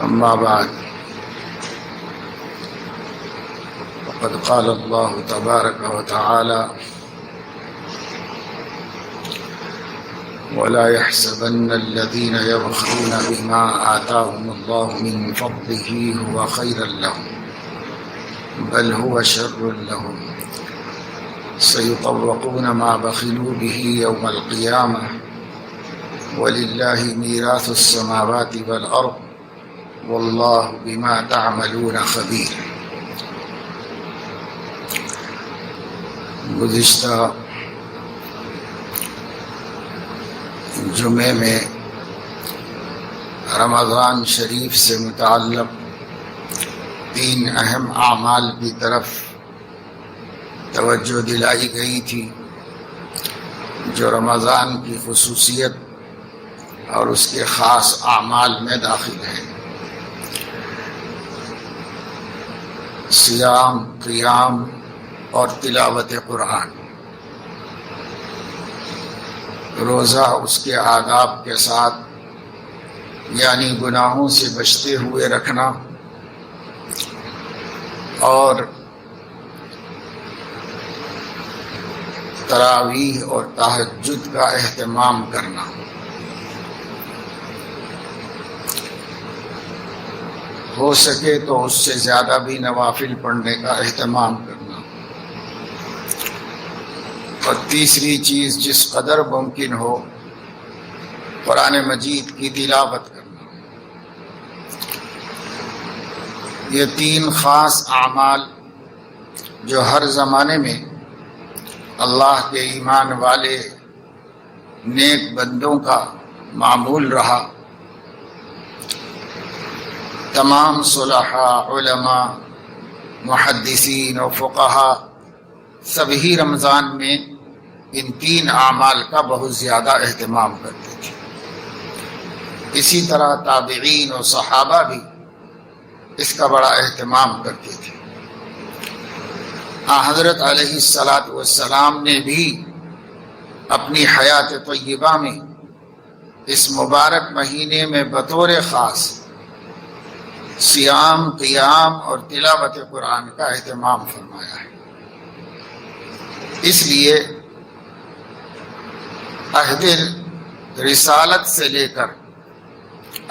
أما بعد فقد قال الله تبارك وتعالى ولا يحسبن الذين يبخلون بما آتاهم الله من فضله هو خيرا لهم بل هو شر لهم سيطوقون ما بخلوا به يوم القيامة ولله ميراث السماوات والأرض والله بما تعملون خبیر۔ گزشتہ جمعے میں رمضان شریف سے متعلق 3 اہم اعمال کی طرف توجہ دلائی گئی تھی جو رمضان کی خصوصیت اور اس کے خاص اعمال میں داخل ہیں۔ صیام، قیام اور تلاوت قرآن۔ روزہ اس کے آداب کے ساتھ یعنی گناہوں سے بچتے ہوئے رکھنا اور تراویح اور تہجد کا اہتمام کرنا۔ ہو سکے تو اس سے زیادہ بھی نوافل پڑھنے کا اہتمام کرنا، اور تیسری چیز جس قدر ممکن ہو قرآن مجید کی تلاوت کرنا۔ یہ 3 خاص اعمال جو ہر زمانے میں اللہ کے ایمان والے نیک بندوں کا معمول رہا۔ تمام صلحاء، علماء، محدثین و فقہا سب ہی رمضان میں ان 3 اعمال کا بہت زیادہ اہتمام کرتے تھے۔ اسی طرح تابعین و صحابہ بھی اس کا بڑا اہتمام کرتے تھے۔ حضرت علیہ السلام نے بھی اپنی حیات طیبہ میں اس مبارک مہینے میں بطور خاص صیام، قیام اور تلاوت قرآن کا اہتمام فرمایا ہے۔ اس لیے عہد رسالت سے لے کر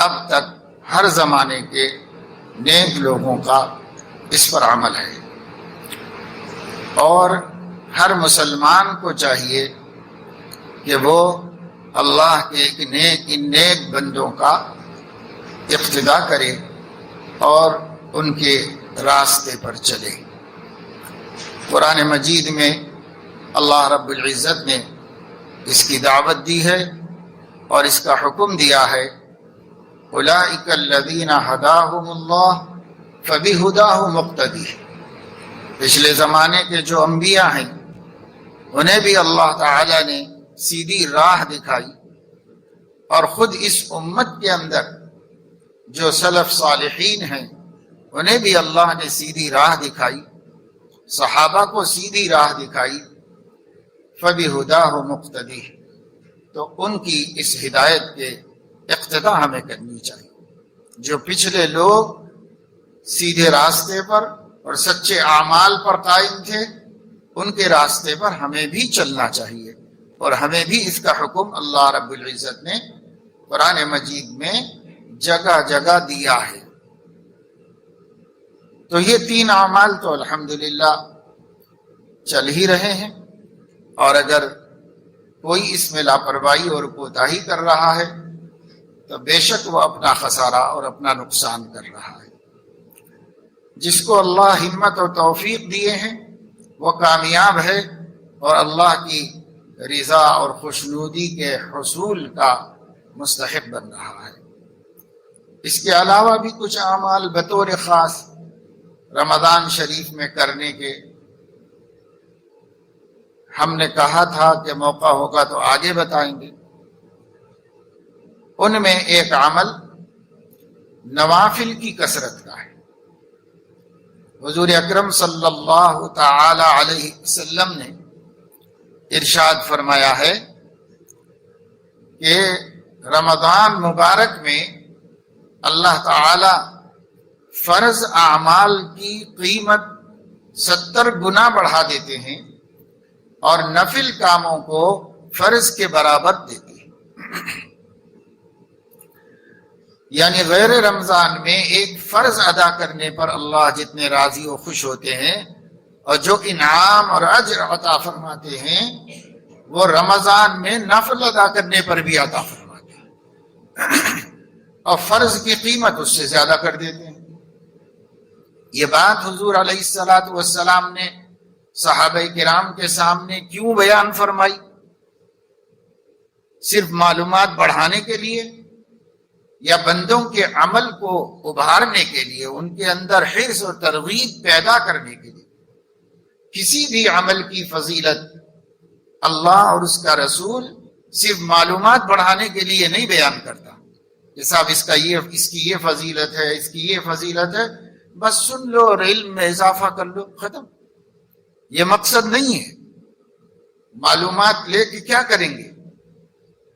اب تک ہر زمانے کے نیک لوگوں کا اس پر عمل ہے، اور ہر مسلمان کو چاہیے کہ وہ اللہ کے ان نیک بندوں کا اقتداء کرے اور ان کے راستے پر چلے۔ قرآن مجید میں اللہ رب العزت نے اس کی دعوت دی ہے اور اس کا حکم دیا ہے، اولئک الذین ھداھم اللہ فبہداہ مقتدی۔ پچھلے زمانے کے جو انبیاء ہیں انہیں بھی اللہ تعالی نے سیدھی راہ دکھائی، اور خود اس امت کے اندر جو سلف صالحین ہیں انہیں بھی اللہ نے سیدھی راہ دکھائی، صحابہ کو سیدھی راہ دکھائی۔ فبہداہ مقتدی، تو ان کی اس ہدایت کے اقتداء ہمیں کرنی چاہیے۔ جو پچھلے لوگ سیدھے راستے پر اور سچے اعمال پر قائم تھے ان کے راستے پر ہمیں بھی چلنا چاہیے، اور ہمیں بھی اس کا حکم اللہ رب العزت نے قرآن مجید میں جگہ جگہ دیا ہے۔ تو یہ 3 اعمال تو الحمدللہ چل ہی رہے ہیں، اور اگر کوئی اس میں لاپرواہی اور کوتاہی کر رہا ہے تو بے شک وہ اپنا خسارہ اور اپنا نقصان کر رہا ہے۔ جس کو اللہ ہمت اور توفیق دیے ہیں وہ کامیاب ہے اور اللہ کی رضا اور خوشنودی کے حصول کا مستحق بن رہا ہے۔ اس کے علاوہ بھی کچھ اعمال بطور خاص رمضان شریف میں کرنے کے ہم نے کہا تھا کہ موقع ہوگا تو آگے بتائیں گے۔ ان میں ایک عمل نوافل کی کثرت کا ہے۔ حضور اکرم صلی اللہ تعالی علیہ وسلم نے ارشاد فرمایا ہے کہ رمضان مبارک میں اللہ تعالی فرض اعمال کی قیمت 70 گنا بڑھا دیتے ہیں اور نفل کاموں کو فرض کے برابر دیتے ہیں۔ یعنی غیر رمضان میں ایک فرض ادا کرنے پر اللہ جتنے راضی و خوش ہوتے ہیں اور جو انعام اور اجر عطا فرماتے ہیں وہ رمضان میں نفل ادا کرنے پر بھی عطا فرماتے ہیں اور فرض کی قیمت اس سے زیادہ کر دیتے ہیں۔ یہ بات حضور علیہ الصلوۃ والسلام نے صحابہ کرام کے سامنے کیوں بیان فرمائی؟ صرف معلومات بڑھانے کے لیے یا بندوں کے عمل کو ابھارنے کے لیے، ان کے اندر حرص اور ترغیب پیدا کرنے کے لیے؟ کسی بھی عمل کی فضیلت اللہ اور اس کا رسول صرف معلومات بڑھانے کے لیے نہیں بیان کرتا کہ صاحب اس کی یہ فضیلت ہے، اس کی یہ فضیلت ہے، بس سن لو اور علم میں اضافہ کر لو، ختم۔ یہ مقصد نہیں ہے۔ معلومات لے کے کیا کریں گے؟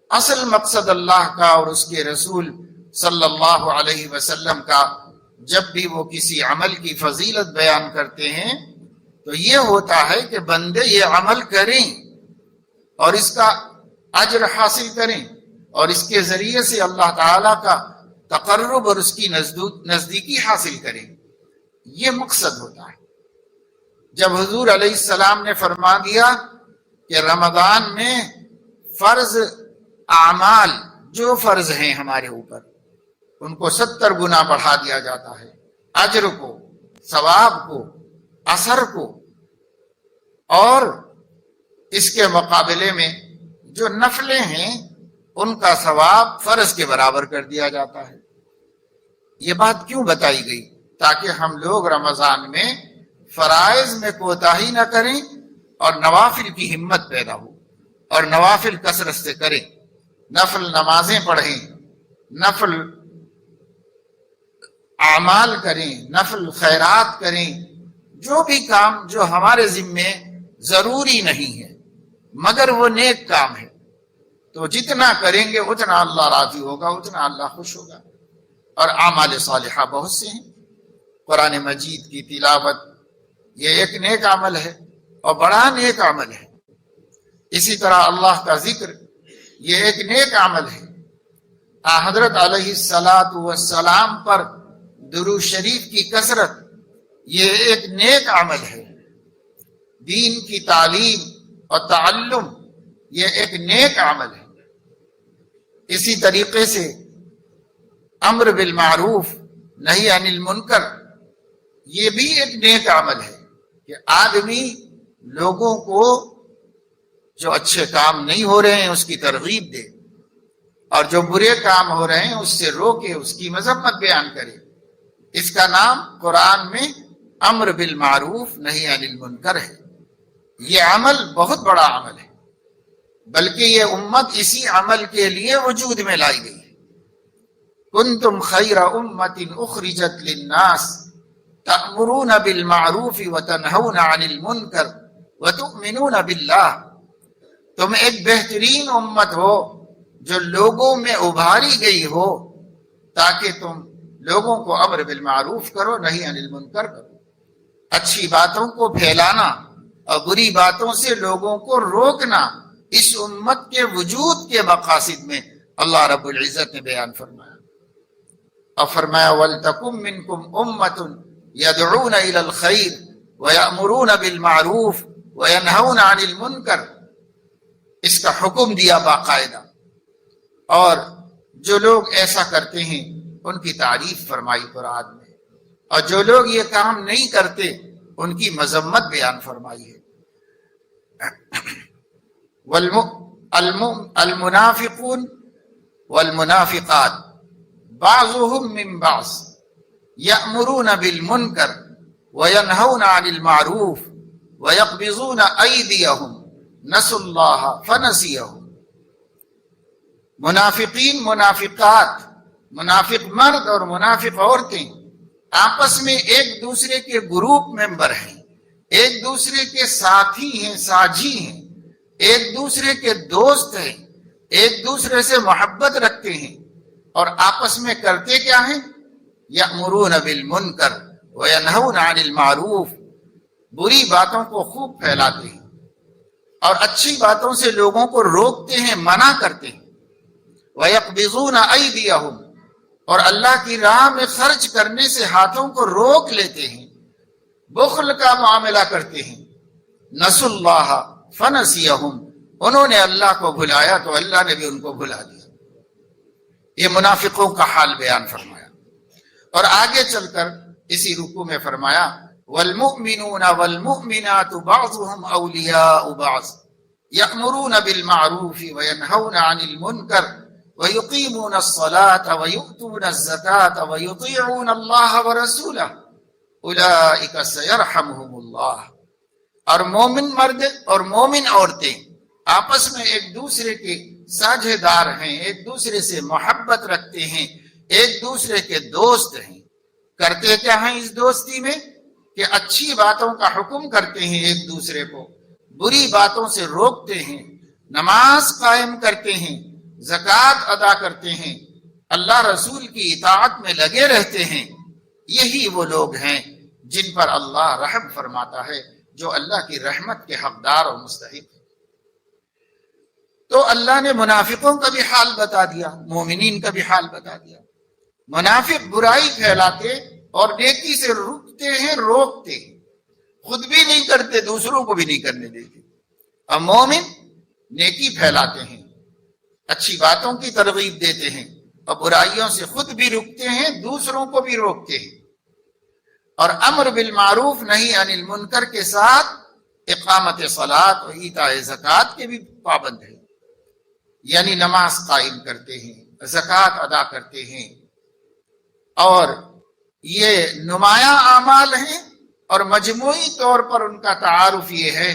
اصل مقصد اللہ کا اور اس کے رسول صلی اللہ علیہ وسلم کا جب بھی وہ کسی عمل کی فضیلت بیان کرتے ہیں تو یہ ہوتا ہے کہ بندے یہ عمل کریں اور اس کا اجر حاصل کریں اور اس کے ذریعے سے اللہ تعالیٰ کا تقرب اور اس کی نزدیکی حاصل کریں۔ یہ مقصد ہوتا ہے۔ جب حضور علیہ السلام نے فرما دیا کہ رمضان میں فرض اعمال جو فرض ہیں ہمارے اوپر ان کو 70 گنا بڑھا دیا جاتا ہے، اجر کو، ثواب کو، اثر کو، اور اس کے مقابلے میں جو نفلیں ہیں ان کا ثواب فرض کے برابر کر دیا جاتا ہے۔ یہ بات کیوں بتائی گئی؟ تاکہ ہم لوگ رمضان میں فرائض میں کوتاہی نہ کریں اور نوافل کی ہمت پیدا ہو اور نوافل کثرت سے کریں، نفل نمازیں پڑھیں، نفل اعمال کریں، نفل خیرات کریں، جو بھی کام جو ہمارے ذمے ضروری نہیں ہے مگر وہ نیک کام ہے، تو جتنا کریں گے اتنا اللہ راضی ہوگا، اتنا اللہ خوش ہوگا۔ اور اعمال صالحہ بہت سے ہیں۔ قرآن مجید کی تلاوت یہ ایک نیک عمل ہے اور بڑا نیک عمل ہے۔ اسی طرح اللہ کا ذکر یہ ایک نیک عمل ہے۔ حضرت علیہ الصلاۃ والسلام پر درود شریف کی کثرت یہ ایک نیک عمل ہے۔ دین کی تعلیم اور تعلم یہ ایک نیک عمل ہے۔ اسی طریقے سے امر بالمعروف نہی عن المنکر یہ بھی ایک نیک عمل ہے کہ آدمی لوگوں کو جو اچھے کام نہیں ہو رہے ہیں اس کی ترغیب دے اور جو برے کام ہو رہے ہیں اس سے روکے، اس کی مذمت بیان کرے۔ اس کا نام قرآن میں امر بالمعروف نہی عن المنکر ہے۔ یہ عمل بہت بڑا عمل ہے، بلکہ یہ امت اسی عمل کے لیے وجود میں لائی گئی ہے۔ کنتم خیر امت اخرجت للناس تأمرون بالمعروف وتنہون عن المنکر وتؤمنون باللہ۔ تم ایک بہترین امت ہو جو لوگوں میں ابھاری گئی ہو تاکہ تم لوگوں کو امر بالمعروف کرو، نہی عن المنکر کرو۔ اچھی باتوں کو پھیلانا اور بری باتوں سے لوگوں کو روکنا اس امت کے وجود کے مقاصد میں اللہ رب العزت نے بیان فرمایا۔ اور فرمایا وَلْتَكُمْ مِنْكُمْ أُمَّةٌ يَدْعُونَ إِلَى الْخَيْرِ وَيَأْمُرُونَ بِالْمَعْرُوفِ وَيَنْهَوْنَ عَنِ الْمُنْكَرِ۔ اس کا حکم دیا باقاعدہ، اور جو لوگ ایسا کرتے ہیں ان کی تعریف فرمائی قرآن میں، اور جو لوگ یہ کام نہیں کرتے ان کی مذمت بیان فرمائی ہے۔ المنافقون والمنافقات بعضهم من بعض يأمرون بالمنكر وينهون عن المعروف ويقبضون أيديهم نسوا الله فنسيهم۔ منافقین، منافقات، منافق مرد اور منافق عورتیں آپس میں ایک دوسرے کے گروپ ممبر ہیں، ایک دوسرے کے ساتھی ہیں، ساجی ہیں، ایک دوسرے کے دوست ہیں، ایک دوسرے سے محبت رکھتے ہیں، اور آپس میں کرتے کیا ہیں؟ یأمرون بالمنکر وینہون عن المعروف، بری باتوں کو خوب پھیلاتے ہیں اور اچھی باتوں سے لوگوں کو روکتے ہیں، منع کرتے ہیں۔ ویقبضون ایدیہم، اور اللہ کی راہ میں خرچ کرنے سے ہاتھوں کو روک لیتے ہیں، بخل کا معاملہ کرتے ہیں۔ نسوا اللہ فنسیہم، انہوں نے اللہ کو بھلایا تو اللہ نے بھی ان کو بھلا دیا۔ یہ منافقوں کا حال بیان فرمایا، اور آگے چل کر اسی رکوع میں فرمایا والمؤمنون والمؤمنات بعضهم اولیاء بعض یأمرون بالمعروف وینہون عن المنکر ویقیمون الصلاة ویؤتون الزکاة ویطیعون اللہ ورسولہ اولئک سیرحمہم اللہ۔ اور مومن مرد اور مومن عورتیں آپس میں ایک دوسرے کے ساجھے دار ہیں، ایک دوسرے سے محبت رکھتے ہیں، ایک دوسرے کے دوست ہیں۔ کرتے کیا ہیں اس دوستی میں؟ کہ اچھی باتوں کا حکم کرتے ہیں ایک دوسرے کو، بری باتوں سے روکتے ہیں، نماز قائم کرتے ہیں، زکوٰۃ ادا کرتے ہیں، اللہ رسول کی اطاعت میں لگے رہتے ہیں۔ یہی وہ لوگ ہیں جن پر اللہ رحم فرماتا ہے، جو اللہ کی رحمت کے حقدار اور مستحق ہیں۔ تو اللہ نے منافقوں کا بھی حال بتا دیا، مومنین کا بھی حال بتا دیا۔ منافق برائی پھیلاتے اور نیکی سے رکتے ہیں، روکتے ہیں، خود بھی نہیں کرتے، دوسروں کو بھی نہیں کرنے دیتے۔ اور مومن نیکی پھیلاتے ہیں، اچھی باتوں کی ترغیب دیتے ہیں، اور برائیوں سے خود بھی رکتے ہیں، دوسروں کو بھی روکتے ہیں، اور امر بالمعروف نہی عن المنکر کے ساتھ اقامت صلاۃ و ایتاء زکوٰۃ کے بھی پابند ہیں، یعنی نماز قائم کرتے ہیں، زکوٰۃ ادا کرتے ہیں، اور یہ نمایاں اعمال ہیں، اور مجموعی طور پر ان کا تعارف یہ ہے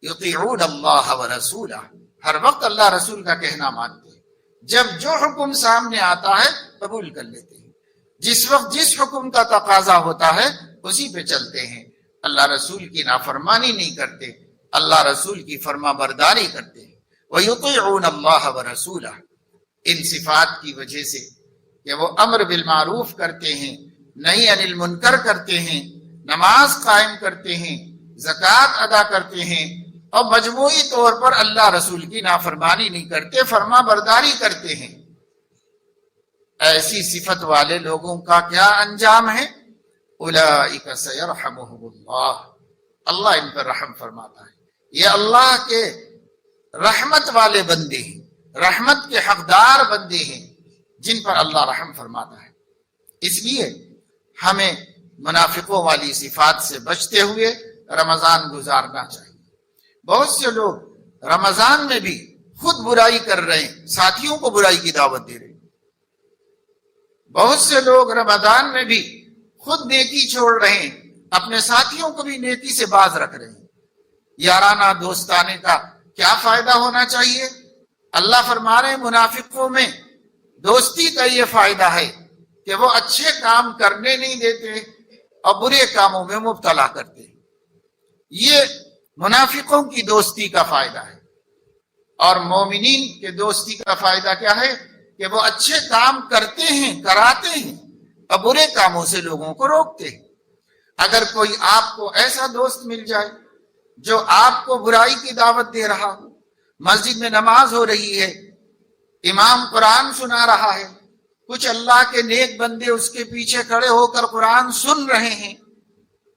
یطیعون اللہ ورسولہ، ہر وقت اللہ رسول کا کہنا مانتے ہیں، جب جو حکم سامنے آتا ہے قبول کر لیتے ہیں، جس وقت جس حکم کا تقاضا ہوتا ہے اسی پہ چلتے ہیں، اللہ رسول کی نافرمانی نہیں کرتے، اللہ رسول کی فرما برداری کرتے ہیں۔ وَيُطِيعُونَ اللَّهَ وَرَسُولَهُ، ان صفات کی وجہ سے کہ وہ امر بالمعروف کرتے ہیں، نہی عن المنکر کرتے ہیں، نماز قائم کرتے ہیں، زکوٰۃ ادا کرتے ہیں، اور مجموعی طور پر اللہ رسول کی نافرمانی نہیں کرتے، فرما برداری کرتے ہیں۔ ایسی صفت والے لوگوں کا کیا انجام ہے؟ اولئک سیرحمہم اللہ، اللہ ان پر رحم فرماتا ہے۔ یہ اللہ کے رحمت والے بندے ہیں، رحمت کے حقدار بندے ہیں جن پر اللہ رحم فرماتا ہے۔ اس لیے ہمیں منافقوں والی صفات سے بچتے ہوئے رمضان گزارنا چاہیے۔ بہت سے لوگ رمضان میں بھی خود برائی کر رہے ہیں، ساتھیوں کو برائی کی دعوت دے رہے ہیں۔ بہت سے لوگ رمضان میں بھی خود نیکی چھوڑ رہے ہیں، اپنے ساتھیوں کو بھی نیکی سے باز رکھ رہے ہیں۔ یارانہ دوستانے کا کیا فائدہ ہونا چاہیے؟ اللہ فرما رہے ہیں منافقوں میں دوستی کا یہ فائدہ ہے کہ وہ اچھے کام کرنے نہیں دیتے اور برے کاموں میں مبتلا کرتے ہیں۔ یہ منافقوں کی دوستی کا فائدہ ہے۔ اور مومنین کے دوستی کا فائدہ کیا ہے؟ کہ وہ اچھے کام کرتے ہیں، کراتے ہیں، اور برے کاموں سے لوگوں کو روکتے ہیں۔ اگر کوئی آپ کو ایسا دوست مل جائے جو آپ کو برائی کی دعوت دے رہا ہو، مسجد میں نماز ہو رہی ہے، امام قرآن سنا رہا ہے، کچھ اللہ کے نیک بندے اس کے پیچھے کھڑے ہو کر قرآن سن رہے ہیں،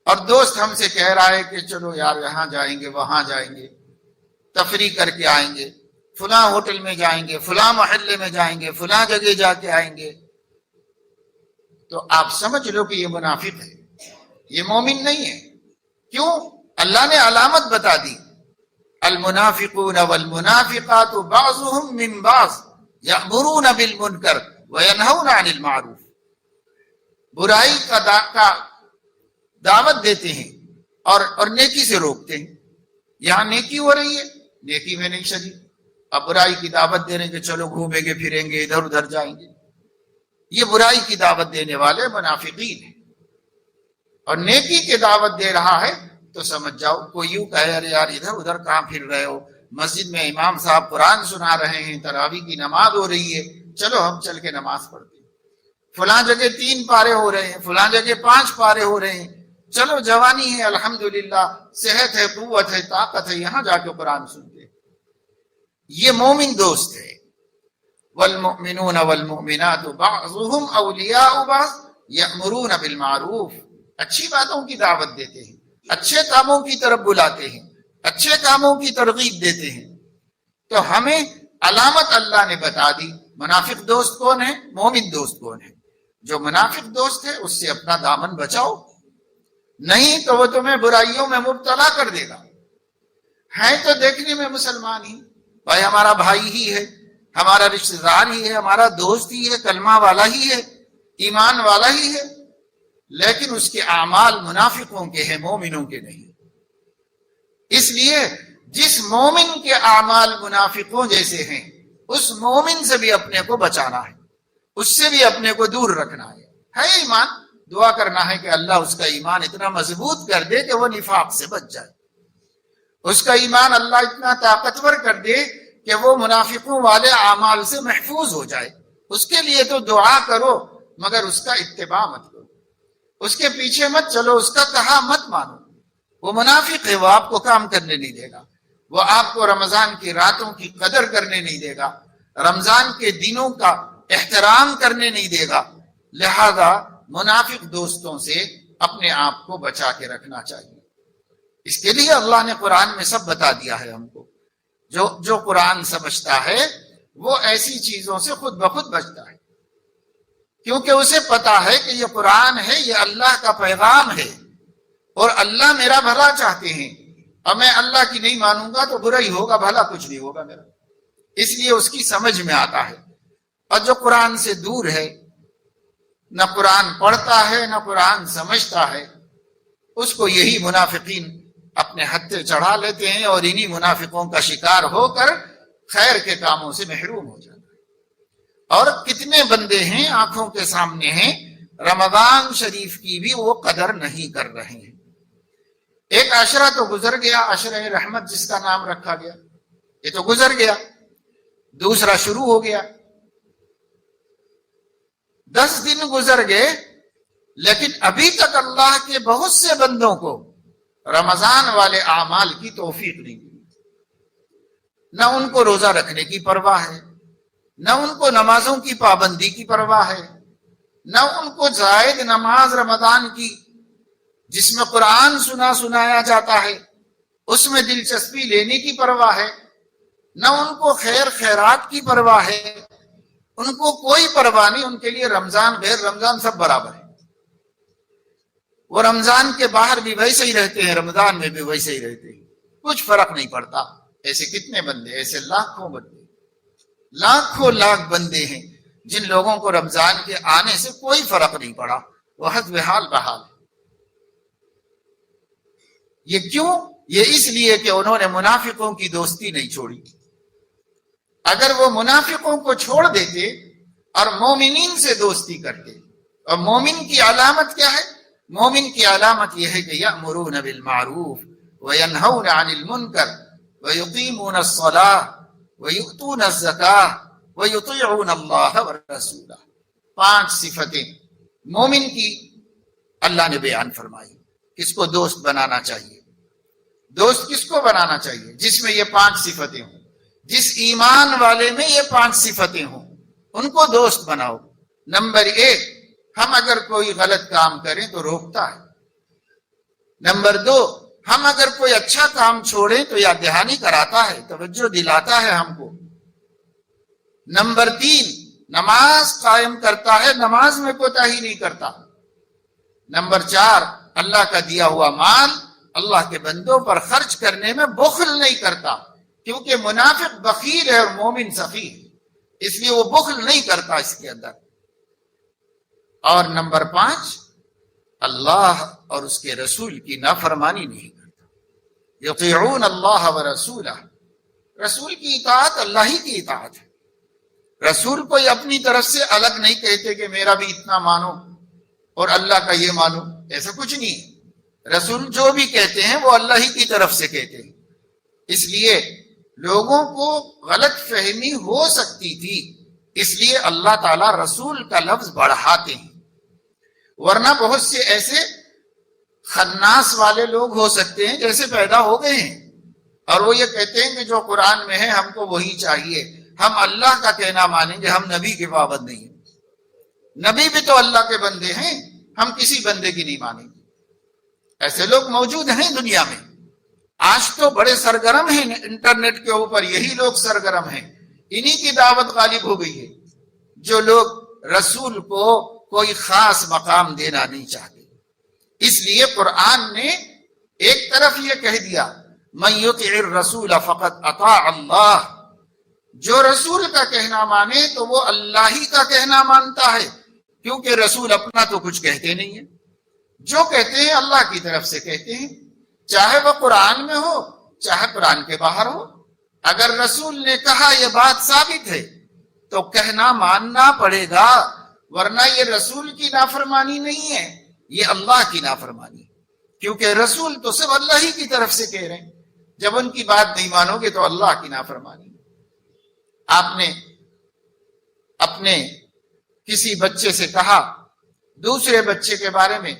اور دوست ہم سے کہہ رہا ہے کہ چلو یار یہاں جائیں گے، وہاں جائیں گے، تفریح کر کے آئیں گے، فلاں ہوٹل میں جائیں گے، فلاں محلے میں جائیں گے، فلاں جگہ جا کے آئیں گے، تو آپ سمجھ لو کہ یہ منافق ہے، یہ مومن نہیں ہے۔ کیوں؟ اللہ نے علامت بتا دی، المنافقون والمنافقات بعضهم من بعض یأمرون بالمنکر وینہون عن المعروف، برائی کا دعوت دیتے ہیں اور نیکی سے روکتے ہیں۔ یہاں نیکی ہو رہی ہے، نیکی میں نہیں شریک، اب برائی کی دعوت دے رہے ہیں کہ چلو گھومیں گے پھریں گے، ادھر ادھر جائیں گے۔ یہ برائی کی دعوت دینے والے منافقین ہیں۔ اور نیکی کی دعوت دے رہا ہے تو سمجھ جاؤ، کوئی یوں کہے ارے یار ادھر ادھر کہاں پھر رہے ہو، مسجد میں امام صاحب قرآن سنا رہے ہیں، تراویح کی نماز ہو رہی ہے، چلو ہم چل کے نماز پڑھتے ہیں، فلاں جگہ 3 پارے ہو رہے ہیں، فلاں جگہ 5 پارے ہو رہے ہیں، چلو جوانی ہے الحمدللہ، صحت ہے، قوت ہے، طاقت ہے، یہاں جا کے قرآن سنتے ہیں۔ یہ مومن دوست ہے۔ والمؤمنون والمؤمنات بعضهم اولیاء بعض یأمرون بالمعروف، اچھی باتوں کی دعوت دیتے ہیں، اچھے کاموں کی طرف بلاتے ہیں، اچھے کاموں کی ترغیب دیتے ہیں۔ تو ہمیں علامت اللہ نے بتا دی۔ منافق دوست کون ہے؟ مومن دوست کون ہے؟ جو منافق دوست ہے اس سے اپنا دامن بچاؤ، نہیں تو وہ تمہیں برائیوں میں مبتلا کر دے گا۔ ہے تو دیکھنے میں مسلمان ہی، بھائی ہمارا بھائی ہی ہے، ہمارا رشتہ دار ہی ہے، ہمارا دوست ہی ہے، کلمہ والا ہی ہے، ایمان والا ہی ہے، لیکن اس کے اعمال منافقوں کے ہیں، مومنوں کے نہیں۔ اس لیے جس مومن کے اعمال منافقوں جیسے ہیں اس مومن سے بھی اپنے کو بچانا ہے، اس سے بھی اپنے کو دور رکھنا ہے ایمان، دعا کرنا ہے کہ اللہ اس کا ایمان اتنا مضبوط کر دے کہ وہ نفاق سے بچ جائے، اس کا ایمان اللہ اتنا طاقتور کر دے کہ وہ منافقوں والے اعمال سے محفوظ ہو جائے۔ اس کے لیے تو دعا کرو مگر اس کا اتباع مت کرو، اس کے پیچھے مت چلو، اس کا کہا مت مانو۔ وہ منافق ہے، وہ آپ کو کام کرنے نہیں دے گا، وہ آپ کو رمضان کی راتوں کی قدر کرنے نہیں دے گا، رمضان کے دنوں کا احترام کرنے نہیں دے گا۔ لہذا منافق دوستوں سے اپنے آپ کو بچا کے رکھنا چاہیے۔ اس کے لیے اللہ نے قرآن میں سب بتا دیا ہے ہم کو۔ جو قرآن سمجھتا ہے وہ ایسی چیزوں سے خود بخود بچتا ہے، کیونکہ اسے پتا ہے کہ یہ قرآن ہے، یہ اللہ کا پیغام ہے اور اللہ میرا بھلا چاہتے ہیں، اور میں اللہ کی نہیں مانوں گا تو برا ہی ہوگا، بھلا کچھ نہیں ہوگا میرا۔ اس لیے اس کی سمجھ میں آتا ہے۔ اور جو قرآن سے دور ہے، نہ قرآن پڑھتا ہے نہ قرآن سمجھتا ہے، اس کو یہی منافقین اپنے ہتھے چڑھا لیتے ہیں اور انہی منافقوں کا شکار ہو کر خیر کے کاموں سے محروم ہو جاتا ہے۔ اور کتنے بندے ہیں آنکھوں کے سامنے ہیں، رمضان شریف کی بھی وہ قدر نہیں کر رہے ہیں۔ ایک عشرہ تو گزر گیا، عشرہ رحمت جس کا نام رکھا گیا، یہ تو گزر گیا، دوسرا شروع ہو گیا۔ 10 دن گزر گئے لیکن ابھی تک اللہ کے بہت سے بندوں کو رمضان والے اعمال کی توفیق نہیں ملی۔ نہ ان کو روزہ رکھنے کی پرواہ ہے، نہ ان کو نمازوں کی پابندی کی پرواہ ہے، نہ ان کو زائد نماز رمضان کی جس میں قرآن سنایا جاتا ہے اس میں دلچسپی لینے کی پرواہ ہے، نہ ان کو خیر خیرات کی پرواہ ہے، ان کو کوئی پرواہ نہیں۔ ان کے لیے رمضان غیر رمضان سب برابر ہے۔ وہ رمضان کے باہر بھی ویسے ہی رہتے ہیں، رمضان میں بھی ویسے ہی رہتے ہیں، کچھ فرق نہیں پڑتا۔ ایسے کتنے بندے، ایسے لاکھوں بندے، لاکھوں لاکھ بندے ہیں جن لوگوں کو رمضان کے آنے سے کوئی فرق نہیں پڑا، وہ حسب حال بحال ہے۔ یہ کیوں؟ یہ اس لیے کہ انہوں نے منافقوں کی دوستی نہیں چھوڑی۔ اگر وہ منافقوں کو چھوڑ دیتے اور مومنین سے دوستی کرتے، اور مومن کی علامت کیا ہے؟ مومن کی علامت یہ ہے کہ یأمرون بالمعروف وینہون عن المنکر ویقیمون الصلاۃ ویؤتون الزکاۃ ویطیعون اللہ ورسولہ۔ 5 صفتیں مومن کی اللہ نے بیان فرمائی۔ کس کو دوست بنانا چاہیے؟ دوست کس کو بنانا چاہیے؟ جس میں یہ 5 صفتیں ہوں، جس ایمان والے میں یہ 5 صفتیں ہوں، ان کو دوست بناؤ۔ نمبر 1، ہم اگر کوئی غلط کام کریں تو روکتا ہے۔ نمبر 2، ہم اگر کوئی اچھا کام چھوڑیں تو یاد دہانی کراتا ہے، توجہ دلاتا ہے ہم کو۔ نمبر 3، نماز قائم کرتا ہے، نماز میں کوتاہی نہیں کرتا۔ نمبر 4، اللہ کا دیا ہوا مال اللہ کے بندوں پر خرچ کرنے میں بخل نہیں کرتا، کیونکہ منافق بخیل ہے اور مومن سخی ہے، اس لیے وہ بخل نہیں کرتا اس کے اندر۔ اور نمبر 5، اللہ اور اس کے رسول کی نافرمانی نہیں کرتا۔ یطیعون اللہ ورسولہ، رسول کی اطاعت اللہ ہی کی اطاعت ہے۔ رسول کوئی اپنی طرف سے الگ نہیں کہتے کہ میرا بھی اتنا مانو اور اللہ کا یہ مانو، ایسا کچھ نہیں ہے۔ رسول جو بھی کہتے ہیں وہ اللہ ہی کی طرف سے کہتے ہیں۔ اس لیے لوگوں کو غلط فہمی ہو سکتی تھی، اس لیے اللہ تعالیٰ رسول کا لفظ بڑھاتے ہیں، ورنہ بہت سے ایسے خناس والے لوگ ہو سکتے ہیں جیسے پیدا ہو گئے ہیں، اور وہ یہ کہتے ہیں کہ جو قرآن میں ہے ہم کو وہی چاہیے، ہم اللہ کا کہنا مانیں گے، ہم نبی کے پابند نہیں ہیں، نبی بھی تو اللہ کے بندے ہیں، ہم کسی بندے کی نہیں مانیں گے۔ ایسے لوگ موجود ہیں دنیا میں، آج تو بڑے سرگرم ہیں انٹرنیٹ کے اوپر، یہی لوگ سرگرم ہیں، انہی کی دعوت غالب ہو گئی ہے، جو لوگ رسول کو کوئی خاص مقام دینا نہیں چاہتے۔ اس لیے قرآن نے ایک طرف یہ کہہ دیا من یطع الرسول فقد اطاع اللہ، جو رسول کا کہنا مانے تو وہ اللہ ہی کا کہنا مانتا ہے، کیونکہ رسول اپنا تو کچھ کہتے نہیں ہیں، جو کہتے ہیں اللہ کی طرف سے کہتے ہیں، چاہے وہ قرآن میں ہو چاہے قرآن کے باہر ہو۔ اگر رسول نے کہا یہ بات ثابت ہے تو کہنا ماننا پڑے گا، ورنہ یہ رسول کی نافرمانی نہیں ہے، یہ اللہ کی نافرمانی ہے، کیونکہ رسول تو سب اللہ ہی کی طرف سے کہہ رہے ہیں، جب ان کی بات نہیں مانو گے تو اللہ کی نافرمانی ہے۔ آپ نے اپنے کسی بچے سے کہا دوسرے بچے کے بارے میں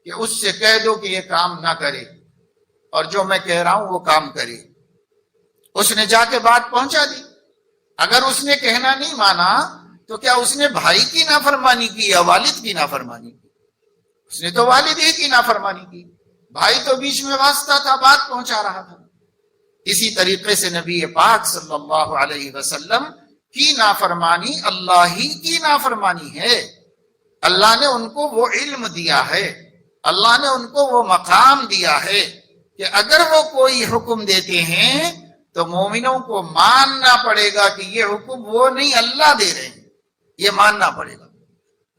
کہ اس سے کہہ دو کہ یہ کام نہ کرے، اور جو میں کہہ رہا ہوں وہ کام کرے، اس نے جا کے بات پہنچا دی۔ اگر اس نے کہنا نہیں مانا تو کیا اس نے بھائی کی نافرمانی کی یا والد کی نافرمانی کی؟ اس نے تو والد ہی کی نافرمانی کی، بھائی تو بیچ میں واسطہ تھا، بات پہنچا رہا تھا۔ اسی طریقے سے نبی پاک صلی اللہ علیہ وسلم کی نافرمانی اللہ ہی کی نافرمانی ہے۔ اللہ نے ان کو وہ علم دیا ہے، اللہ نے ان کو وہ مقام دیا ہے کہ اگر وہ کوئی حکم دیتے ہیں تو مومنوں کو ماننا پڑے گا کہ یہ حکم وہ نہیں اللہ دے رہے ہیں، یہ ماننا پڑے گا،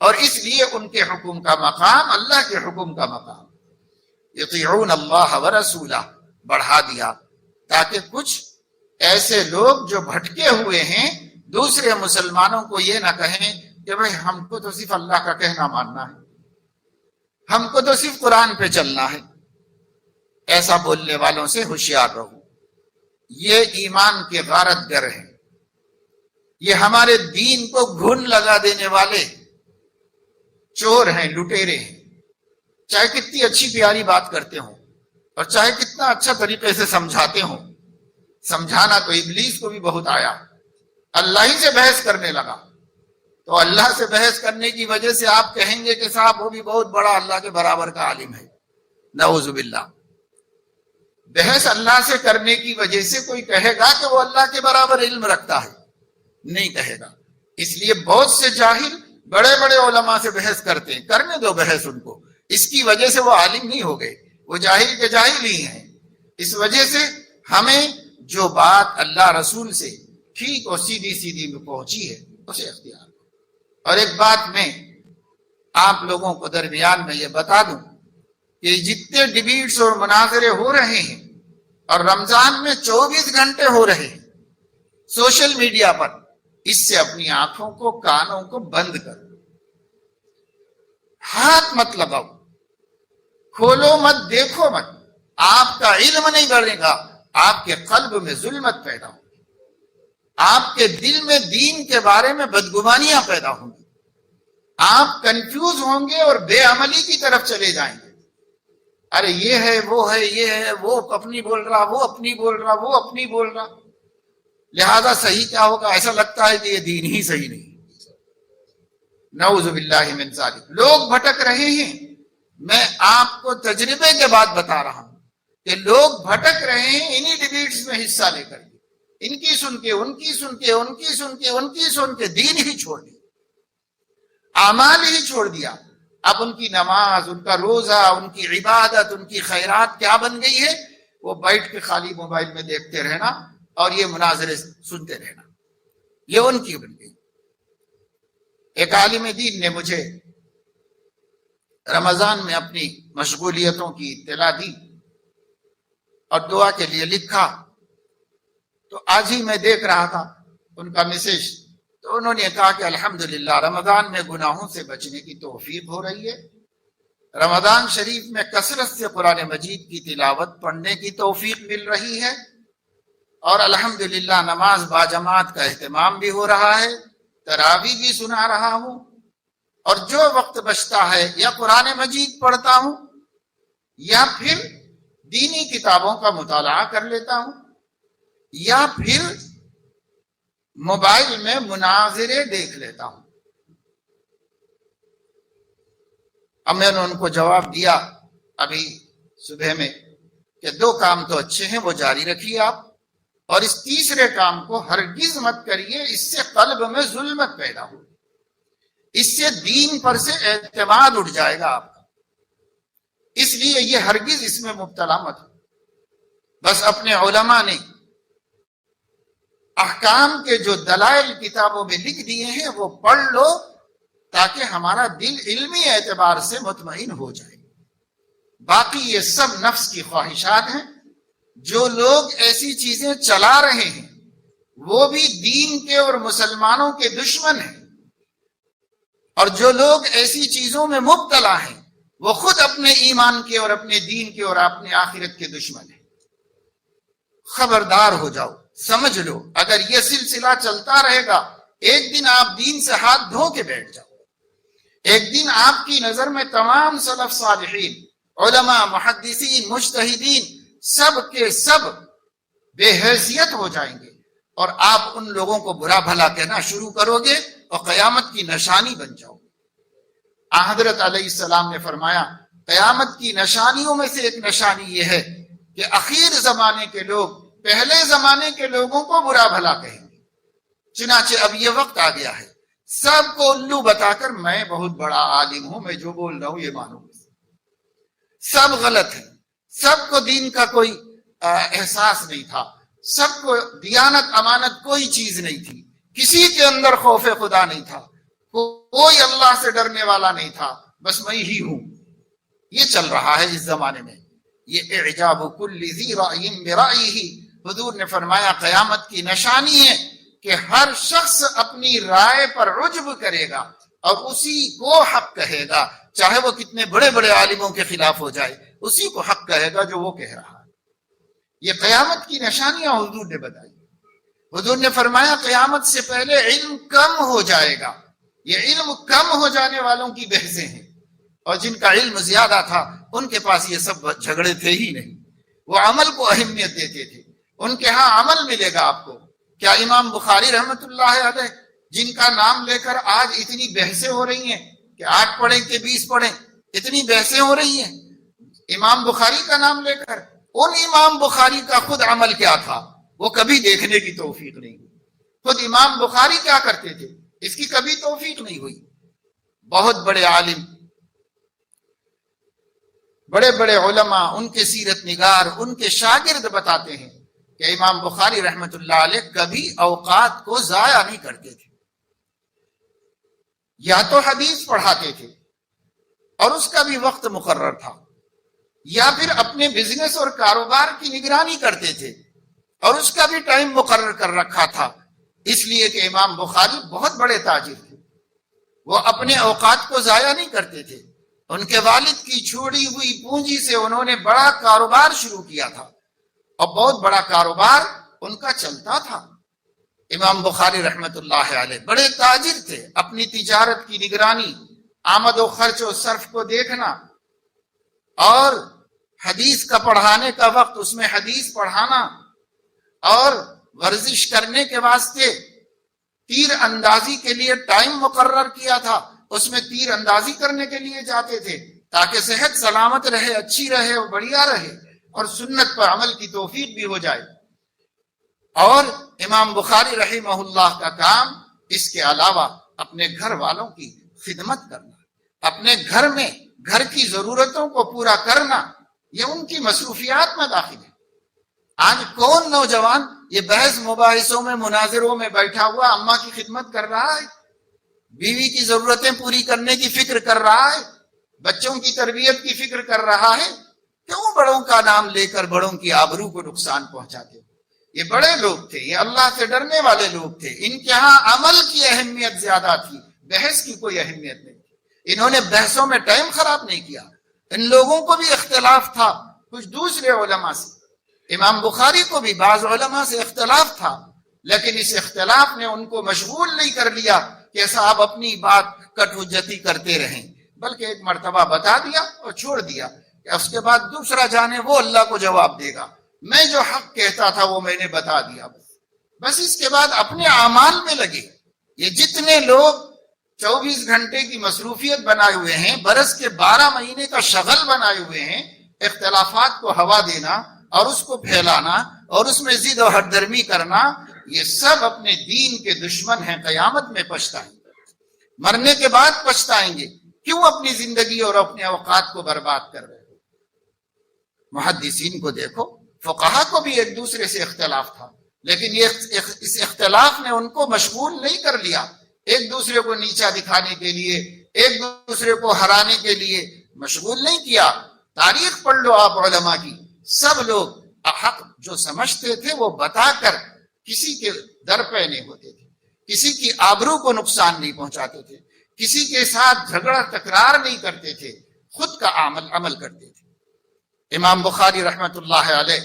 اور اس لیے ان کے حکم کا مقام اللہ کے حکم کا مقام یطیعون اللہ ورسولہ بڑھا دیا، تاکہ کچھ ایسے لوگ جو بھٹکے ہوئے ہیں دوسرے مسلمانوں کو یہ نہ کہیں کہ بھئی ہم کو تو صرف اللہ کا کہنا ماننا ہے، ہم کو تو صرف قرآن پہ چلنا ہے۔ ایسا بولنے والوں سے ہوشیار رہو، یہ ایمان کے غارت گر ہیں، یہ ہمارے دین کو گھن لگا دینے والے چور ہیں، لٹیرے ہیں، چاہے کتنی اچھی پیاری بات کرتے ہوں اور چاہے کتنا اچھا طریقے سے سمجھاتے ہوں۔ سمجھانا تو ابلیس کو بھی بہت آیا، اللہ ہی سے بحث کرنے لگا، تو اللہ سے بحث کرنے کی وجہ سے آپ کہیں گے کہ صاحب وہ بھی بہت بڑا اللہ کے برابر کا عالم ہے، نعوذ باللہ۔ بحث اللہ سے کرنے کی وجہ سے کوئی کہے گا کہ وہ اللہ کے برابر علم رکھتا ہے؟ نہیں کہے گا۔ اس لیے بہت سے جاہل بڑے بڑے علماء سے بحث کرتے ہیں، کرنے دو بحث ان کو، اس کی وجہ سے وہ عالم نہیں ہو گئے، وہ جاہل کے جاہل ہی ہیں۔ اس وجہ سے ہمیں جو بات اللہ رسول سے ٹھیک اور سیدھی میں پہنچی ہے اسے اختیار کرو۔ اور ایک بات میں آپ لوگوں کو درمیان میں یہ بتا دوں کہ جتنے ڈیبیٹس اور مناظرے ہو رہے ہیں اور رمضان میں 24 گھنٹے ہو رہے ہیں سوشل میڈیا پر، اس سے اپنی آنکھوں کو کانوں کو بند کرو، ہاتھ مت لگاؤ، کھولو مت، دیکھو مت، آپ کا علم نہیں بڑھے گا، آپ کے قلب میں ظلمت پیدا ہوگی، آپ کے دل میں دین کے بارے میں بدگمانیاں پیدا ہوں گی، آپ کنفیوز ہوں گے اور بے عملی کی طرف چلے جائیں گے۔ ارے یہ ہے وہ ہے، یہ ہے وہ اپنی بول رہا، وہ اپنی بول رہا، وہ اپنی بول رہا، لہذا صحیح کیا ہوگا؟ ایسا لگتا ہے کہ یہ دین ہی صحیح نہیں۔ نعوذ باللہ من ذالک، لوگ بھٹک رہے ہیں۔ میں آپ کو تجربے کے بعد بتا رہا ہوں کہ لوگ بھٹک رہے ہیں انہی ڈیبیٹس میں حصہ لے کر کے، ان کی سن کے، ان کی سن کے، ان کی سن کے، ان کی سن کے دین ہی چھوڑ دیا، اعمال ہی چھوڑ دیا۔ اب ان کی نماز، ان کا روزہ، ان کی عبادت، ان کی خیرات کیا بن گئی ہے؟ وہ بیٹھ کے خالی موبائل میں دیکھتے رہنا اور یہ مناظرے سنتے رہنا، یہ ان کی بن گئی۔ ایک عالم دین نے مجھے رمضان میں اپنی مشغولیتوں کی اطلاع دی اور دعا کے لیے لکھا، تو آج ہی میں دیکھ رہا تھا ان کا میسج، تو انہوں نے کہا کہ الحمدللہ رمضان میں گناہوں سے بچنے کی توفیق ہو رہی ہے، رمضان شریف میں کثرت سے قرآن مجید کی تلاوت پڑھنے کی توفیق مل رہی ہے، اور الحمدللہ نماز باجماعت کا اہتمام بھی ہو رہا ہے، تراویح بھی سنا رہا ہوں، اور جو وقت بچتا ہے یا قرآن مجید پڑھتا ہوں یا پھر دینی کتابوں کا مطالعہ کر لیتا ہوں یا پھر موبائل میں مناظرے دیکھ لیتا ہوں۔ اب میں نے ان کو جواب دیا ابھی صبح میں کہ 2 کام تو اچھے ہیں، وہ جاری رکھیے آپ، اور اس تیسرے کام کو ہرگز مت کریے، اس سے قلب میں ظلمت پیدا ہو، اس سے دین پر سے اعتماد اٹھ جائے گا آپ کا، اس لیے یہ ہرگز اس میں مبتلا مت ہو۔ بس اپنے علماء نے احکام کے جو دلائل کتابوں میں لکھ دیے ہیں وہ پڑھ لو، تاکہ ہمارا دل علمی اعتبار سے مطمئن ہو جائے۔ باقی یہ سب نفس کی خواہشات ہیں۔ جو لوگ ایسی چیزیں چلا رہے ہیں وہ بھی دین کے اور مسلمانوں کے دشمن ہیں، اور جو لوگ ایسی چیزوں میں مبتلا ہیں وہ خود اپنے ایمان کے اور اپنے دین کے اور اپنے آخرت کے دشمن ہیں۔ خبردار ہو جاؤ، سمجھ لو، اگر یہ سلسلہ چلتا رہے گا ایک دن آپ دین سے ہاتھ دھو کے بیٹھ جاؤ، ایک دن آپ کی نظر میں تمام سلف صالحین، علماء، محدثین، مجتہدین سب کے سب بے حیثیت ہو جائیں گے، اور آپ ان لوگوں کو برا بھلا کہنا شروع کرو گے اور قیامت کی نشانی بن جاؤ گے۔ حضرت علیہ السلام نے فرمایا قیامت کی نشانیوں میں سے ایک نشانی یہ ہے کہ اخیر زمانے کے لوگ پہلے زمانے کے لوگوں کو برا بھلا کہیں گے۔ چنانچہ اب یہ وقت آ گیا ہے سب کو الو بتا کر میں بہت بڑا عالم ہوں، میں جو بول رہا ہوں یہ مانو گے۔ سب غلط ہے، سب کو دین کا کوئی احساس نہیں تھا، سب کو دیانت امانت کوئی چیز نہیں تھی، کسی کے اندر خوف خدا نہیں تھا، کوئی اللہ سے ڈرنے والا نہیں تھا، بس میں ہی ہوں۔ یہ چل رہا ہے اس زمانے میں، یہ اعجاب کل ذی رأی برأیہ۔ حضور نے فرمایا قیامت کی نشانی ہے کہ ہر شخص اپنی رائے پر عجب کرے گا اور اسی کو حق کہے گا، چاہے وہ کتنے بڑے بڑے عالموں کے خلاف ہو جائے، اسی کو حق کہے گا جو وہ کہہ رہا ہے۔ یہ قیامت کی نشانیاں حضور نے بتائی۔ حضور نے فرمایا قیامت سے پہلے علم کم ہو جائے گا۔ یہ علم کم ہو جانے والوں کی بحثیں ہیں، اور جن کا علم زیادہ تھا ان کے پاس یہ سب جھگڑے تھے ہی نہیں، وہ عمل کو اہمیت دیتے تھے۔ ان کے ہاں عمل ملے گا آپ کو۔ کیا امام بخاری رحمت اللہ علیہ جن کا نام لے کر آج اتنی بحثیں ہو رہی ہیں کہ 8 پڑھیں کہ 20 پڑھیں، اتنی بحثیں ہو رہی ہیں امام بخاری کا نام لے کر، ان امام بخاری کا خود عمل کیا تھا وہ کبھی دیکھنے کی توفیق نہیں ہوئی۔ خود امام بخاری کیا کرتے تھے اس کی کبھی توفیق نہیں ہوئی۔ بہت بڑے عالم، بڑے بڑے علماء، ان کے سیرت نگار، ان کے شاگرد بتاتے ہیں کہ امام بخاری رحمت اللہ علیہ کبھی اوقات کو ضائع نہیں کرتے تھے، یا تو حدیث پڑھاتے تھے اور اس کا بھی وقت مقرر تھا، یا پھر اپنے بزنس اور کاروبار کی نگرانی کرتے تھے اور اس کا بھی ٹائم مقرر کر رکھا تھا۔ اس لیے کہ امام بخاری بہت بڑے تاجر تھے، وہ اپنے اوقات کو ضائع نہیں کرتے تھے۔ ان کے والد کی چھوڑی ہوئی پونجی سے انہوں نے بڑا کاروبار شروع کیا تھا، اور بہت بڑا کاروبار ان کا چلتا تھا۔ امام بخاری رحمت اللہ علیہ بڑے تاجر تھے، اپنی تجارت کی نگرانی، آمد و خرچ و صرف کو دیکھنا، اور حدیث کا پڑھانے کا وقت اس میں حدیث پڑھانا، اور ورزش کرنے کے واسطے تیر اندازی کے لیے ٹائم مقرر کیا تھا، اس میں تیر اندازی کرنے کے لیے جاتے تھے تاکہ صحت سلامت رہے، اچھی رہے اور بڑھیا رہے، اور سنت پر عمل کی توفیق بھی ہو جائے۔ اور امام بخاری رحمہ اللہ کا کام اس کے علاوہ اپنے گھر والوں کی خدمت کرنا، اپنے گھر میں گھر کی ضرورتوں کو پورا کرنا، یہ ان کی مصروفیات میں داخل ہے۔ آج کون نوجوان یہ بحث مباحثوں میں، مناظروں میں بیٹھا ہوا اماں کی خدمت کر رہا ہے، بیوی کی ضرورتیں پوری کرنے کی فکر کر رہا ہے، بچوں کی تربیت کی فکر کر رہا ہے؟ کیوں بڑوں کا نام لے کر بڑوں کی آبرو کو نقصان پہنچاتے ہو؟ یہ بڑے لوگ تھے، یہ اللہ سے ڈرنے والے لوگ تھے، ان کے ہاں عمل کی اہمیت زیادہ تھی، بحث کی کوئی اہمیت نہیں تھی۔ انہوں نے بحثوں میں ٹائم خراب نہیں کیا۔ ان لوگوں کو بھی اختلاف تھا کچھ دوسرے علماء سے، امام بخاری کو بھی بعض علماء سے اختلاف تھا، لیکن اس اختلاف نے ان کو مشغول نہیں کر لیا کہ صاحب اپنی بات کٹ حجتی کرتے رہیں، بلکہ ایک مرتبہ بتا دیا اور چھوڑ دیا کہ اس کے بعد دوسرا جانے وہ اللہ کو جواب دے گا، میں جو حق کہتا تھا وہ میں نے بتا دیا بس۔ اس کے بعد اپنے اعمال میں لگے۔ یہ جتنے لوگ 24 گھنٹے کی مصروفیت بنائے ہوئے ہیں، برس کے 12 مہینے کا شغل بنائے ہوئے ہیں، اختلافات کو ہوا دینا اور اس کو پھیلانا اور اس میں ضد و ہٹ درمی کرنا، یہ سب اپنے دین کے دشمن ہیں، قیامت میں پچھتائیں گے، مرنے کے بعد پچھتائیں گے، کیوں اپنی زندگی اور اپنے اوقات کو برباد کر رہے ہو۔ محدثین کو دیکھو، فقہا کو بھی ایک دوسرے سے اختلاف تھا، لیکن اس اختلاف نے ان کو مشغول نہیں کر لیا، ایک دوسرے کو نیچا دکھانے کے لیے، ایک دوسرے کو ہرانے کے لیے مشغول نہیں کیا۔ تاریخ پڑھ لو آپ علماء کی، سب لوگ حق جو سمجھتے تھے وہ بتا کر کسی کے در پہ نہیں ہوتے تھے، کسی کی آبرو کو نقصان نہیں پہنچاتے تھے، کسی کے ساتھ جھگڑا تکرار نہیں کرتے تھے، خود کا عمل کرتے تھے۔ امام بخاری رحمت اللہ علیہ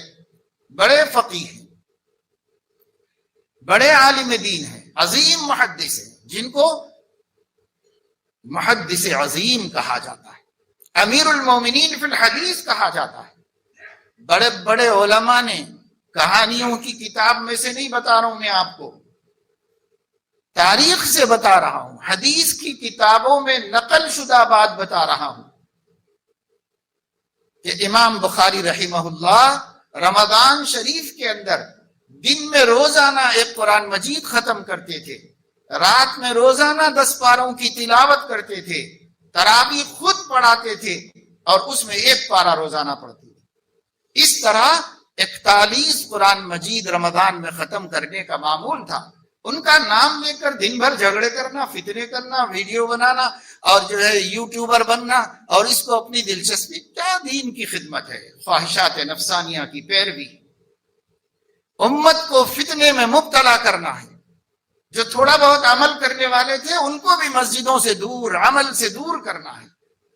بڑے فقیہ ہیں، بڑے عالم دین ہیں، عظیم محدث ہیں، جن کو محدث عظیم کہا جاتا ہے، امیر المومنین فی الحدیث کہا جاتا ہے۔ بڑے بڑے علماء نے، کہانیوں کی کتاب میں سے نہیں بتا رہا ہوں میں آپ کو، تاریخ سے بتا رہا ہوں، حدیث کی کتابوں میں نقل شدہ بات بتا رہا ہوں کہ امام بخاری رحمہ اللہ رمضان شریف کے اندر دن میں روزانہ ایک قرآن مجید ختم کرتے تھے، رات میں روزانہ 10 پاروں کی تلاوت کرتے تھے، تراویح خود پڑھاتے تھے اور اس میں 1 پارہ روزانہ پڑھتے تھے۔ اس طرح 41 قرآن مجید رمضان میں ختم کرنے کا معمول تھا۔ ان کا نام لے کر دن بھر جھگڑے کرنا، فتنے کرنا، ویڈیو بنانا اور جو ہے یوٹیوبر بننا اور اس کو اپنی دلچسپی، کیا دین کی خدمت ہے؟ خواہشات نفسانیہ کی پیروی، امت کو فتنے میں مبتلا کرنا ہے۔ جو تھوڑا بہت عمل کرنے والے تھے ان کو بھی مسجدوں سے دور، عمل سے دور کرنا ہے،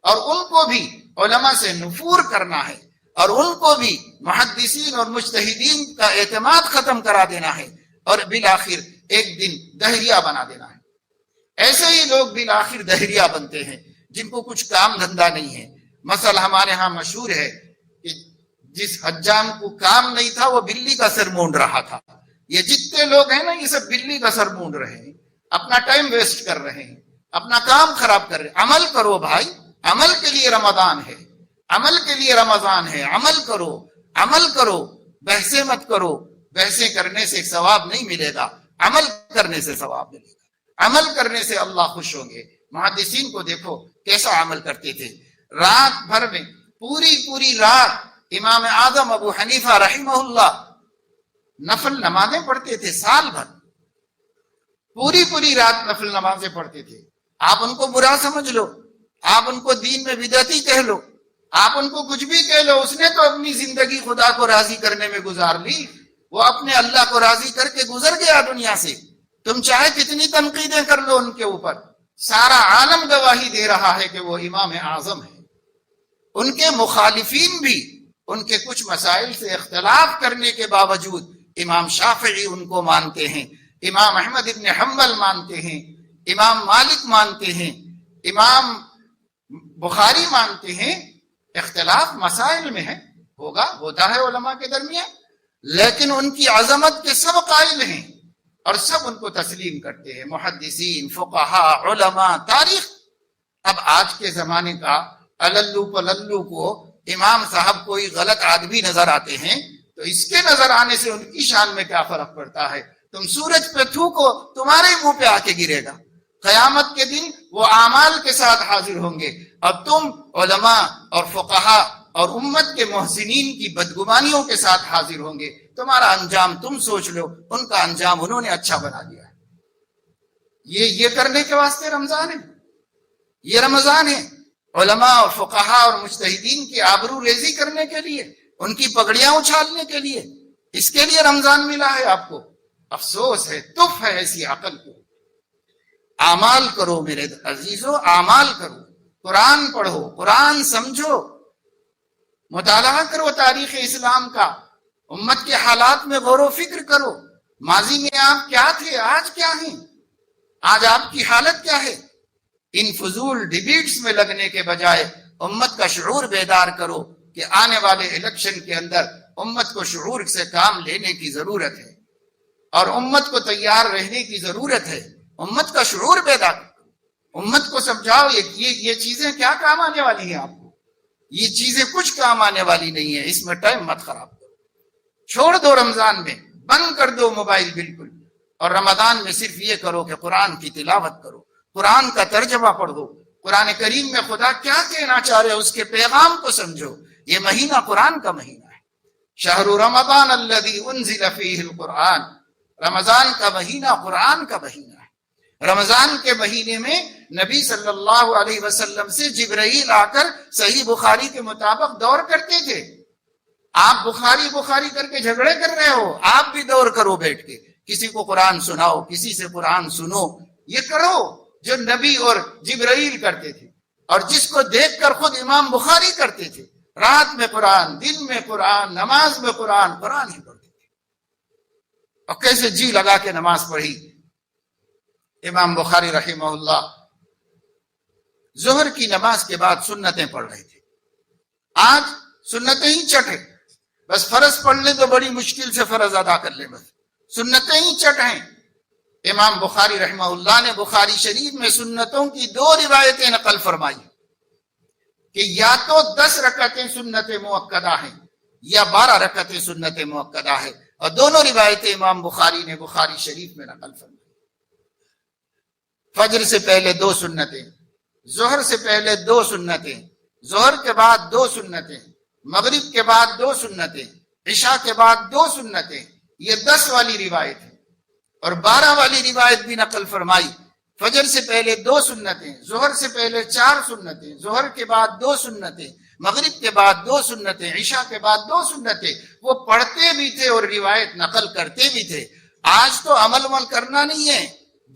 اور ان کو بھی علماء سے نفور کرنا ہے، اور ان کو بھی محدثین اور مجتہدین کا اعتماد ختم کرا دینا ہے، اور بالآخر ایک دن دہریہ بنا دینا ہے۔ ایسے ہی لوگ بالآخر دہریہ بنتے ہیں جن کو کچھ کام دھندہ نہیں ہے۔ مثلا ہمارے ہاں مشہور ہے کہ جس حجام کو کام نہیں تھا وہ بلی کا سر مونڈ رہا تھا۔ یہ جتنے لوگ ہیں نا، یہ سب بلی کا سر مونڈ رہے ہیں، اپنا ٹائم ویسٹ کر رہے ہیں، اپنا کام خراب کر رہے ہیں۔ عمل کرو بھائی، عمل کے لیے رمضان ہے، عمل کے لیے رمضان ہے، عمل کرو، عمل کرو، بحثیں مت کرو۔ بحثیں کرنے سے ثواب نہیں ملے گا، عمل کرنے سے ثواب ملے گا، عمل کرنے سے اللہ خوش ہوں گے۔ محدثین کو دیکھو کیسا عمل کرتے تھے، رات بھر میں پوری رات امام اعظم ابو حنیفہ رحمہ اللہ نفل نمازیں پڑھتے تھے، سال بھر پوری رات نفل نمازیں پڑھتے تھے۔ آپ ان کو برا سمجھ لو، آپ ان کو دین میں بدعتی کہہ لو، آپ ان کو کچھ بھی کہہ لو، اس نے تو اپنی زندگی خدا کو راضی کرنے میں گزار لی، وہ اپنے اللہ کو راضی کر کے گزر گیا دنیا سے۔ تم چاہے کتنی تنقیدیں کر لو ان کے اوپر، سارا عالم گواہی دے رہا ہے کہ وہ امام اعظم ہے۔ ان کے مخالفین بھی ان کے کچھ مسائل سے اختلاف کرنے کے باوجود امام شافعی ان کو مانتے ہیں، امام احمد ابن حنبل مانتے ہیں، امام مالک مانتے ہیں، امام بخاری مانتے ہیں۔ اختلاف مسائل میں ہے، ہوتا ہے علماء کے درمیان، لیکن ان کی عظمت کے سب قائل ہیں اور سب ان کو تسلیم کرتے ہیں، محدثین، فقہاء، علماء، تاریخ۔ اب آج کے زمانے کا اللو پللو کو امام صاحب کوئی غلط آدمی نظر آتے ہیں تو اس کے نظر آنے سے ان کی شان میں کیا فرق پڑتا ہے؟ تم سورج پہ تھوکو، تمہارے منہ پہ آ کے گرے گا۔ قیامت کے دن وہ اعمال کے ساتھ حاضر ہوں گے اور تم علماء اور فقہاء اور امت کے محسنین کی بدگمانیوں کے ساتھ حاضر ہوں گے۔ تمہارا انجام تم سوچ لو، ان کا انجام انہوں نے اچھا بنا دیا ہے۔ یہ کرنے کے واسطے رمضان ہے، یہ رمضان ہے علماء اور فقہاء اور مجتہدین کی آبرو ریزی کرنے کے لیے، ان کی پگڑیاں اچھالنے کے لیے، اس کے لیے رمضان ملا ہے آپ کو۔ افسوس ہے، تف ہے ایسی عقل کو۔ اعمال کرو میرے عزیزو، اعمال کرو، قرآن پڑھو، قرآن سمجھو، مطالعہ کرو تاریخ اسلام کا، امت کے حالات میں غور و فکر کرو، ماضی میں آپ کیا تھے، آج کیا ہیں، آج آپ کی حالت کیا ہے۔ ان فضول ڈیبیٹس میں لگنے کے بجائے امت کا شعور بیدار کرو کہ آنے والے الیکشن کے اندر امت کو شعور سے کام لینے کی ضرورت ہے اور امت کو تیار رہنے کی ضرورت ہے۔ امت کا شعور بیدار کرو، امت کو سمجھاؤ یہ چیزیں کیا کام آنے والی ہیں، آپ کو یہ چیزیں کچھ کام آنے والی نہیں ہیں، اس میں ٹائم مت خراب کرو، چھوڑ دو، رمضان میں بند کر دو موبائل بالکل، اور رمضان میں صرف یہ کرو کہ قرآن کی تلاوت کرو، قرآن کا ترجمہ پڑھ دو، قرآن کریم میں خدا کیا کہنا چاہ رہے اس کے پیغام کو سمجھو۔ یہ مہینہ قرآن کا مہینہ ہے، شہر رمضان الذی انزل فیہ القرآن، رمضان کا مہینہ قرآن کا مہینہ ہے۔ رمضان کے مہینے میں نبی صلی اللہ علیہ وسلم سے جبرائیل آ کر صحیح بخاری کے مطابق دور کرتے تھے۔ آپ بخاری کر کے جھگڑے کر رہے ہو، آپ بھی دور کرو بیٹھ کے، کسی کو قرآن سناؤ، کسی سے قرآن سنو، یہ کرو جو نبی اور جبرائیل کرتے تھے اور جس کو دیکھ کر خود امام بخاری کرتے تھے۔ رات میں قرآن، دن میں قرآن، نماز میں قرآن ہی پڑھتے تھے، اور کیسے جی لگا کے نماز پڑھی۔ امام بخاری رحمہ اللہ ظہر کی نماز کے بعد سنتیں پڑھ رہے تھے۔ آج سنتیں ہی چٹ ہے، بس فرض پڑھ لیں تو بڑی مشکل سے فرض ادا کر لیں، بس سنتیں ہی چٹ ہیں۔ امام بخاری رحمہ اللہ نے بخاری شریف میں سنتوں کی 2 روایتیں نقل فرمائی کہ یا تو 10 رکعتیں سنت مؤکدہ ہیں یا 12 رکعتیں سنت مؤکدہ ہے، اور دونوں روایتیں امام بخاری نے بخاری شریف میں نقل فرمائی۔ فجر سے پہلے 2 سنتیں، ظہر سے پہلے 2 سنتیں، ظہر کے بعد 2 سنتیں، مغرب کے بعد 2 سنتیں، عشاء کے بعد 2 سنتیں، یہ 10 والی روایت ہے۔ اور 12 والی روایت بھی نقل فرمائی، فجر سے پہلے 2 سنتیں، ظہر سے پہلے 4 سنتیں، ظہر کے بعد 2 سنتیں، مغرب کے بعد 2 سنتیں، عشاء کے بعد 2 سنتیں۔ وہ پڑھتے بھی تھے اور روایت نقل کرتے بھی تھے۔ آج تو عمل کرنا نہیں ہے،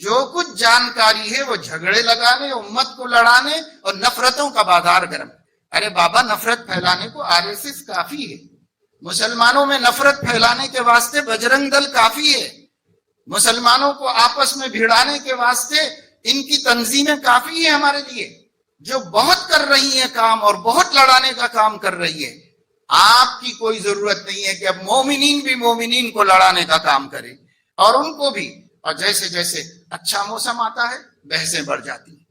جو کچھ جانکاری ہے وہ جھگڑے لگانے، امت کو لڑانے اور نفرتوں کا بازار گرم۔ ارے بابا، نفرت پھیلانے کو RSS کافی ہے، مسلمانوں میں نفرت پھیلانے کے واسطے بجرنگ دل کافی ہے، مسلمانوں کو آپس میں بھیڑانے کے واسطے ان کی تنظیمیں کافی ہیں ہمارے لیے، جو بہت کر رہی ہیں کام اور بہت لڑانے کا کام کر رہی ہے۔ آپ کی کوئی ضرورت نہیں ہے کہ اب مومنین بھی مومنین کو لڑانے کا کام کریں، اور ان کو بھی۔ اور جیسے جیسے اچھا موسم آتا ہے بحثیں بڑھ جاتی ہیں۔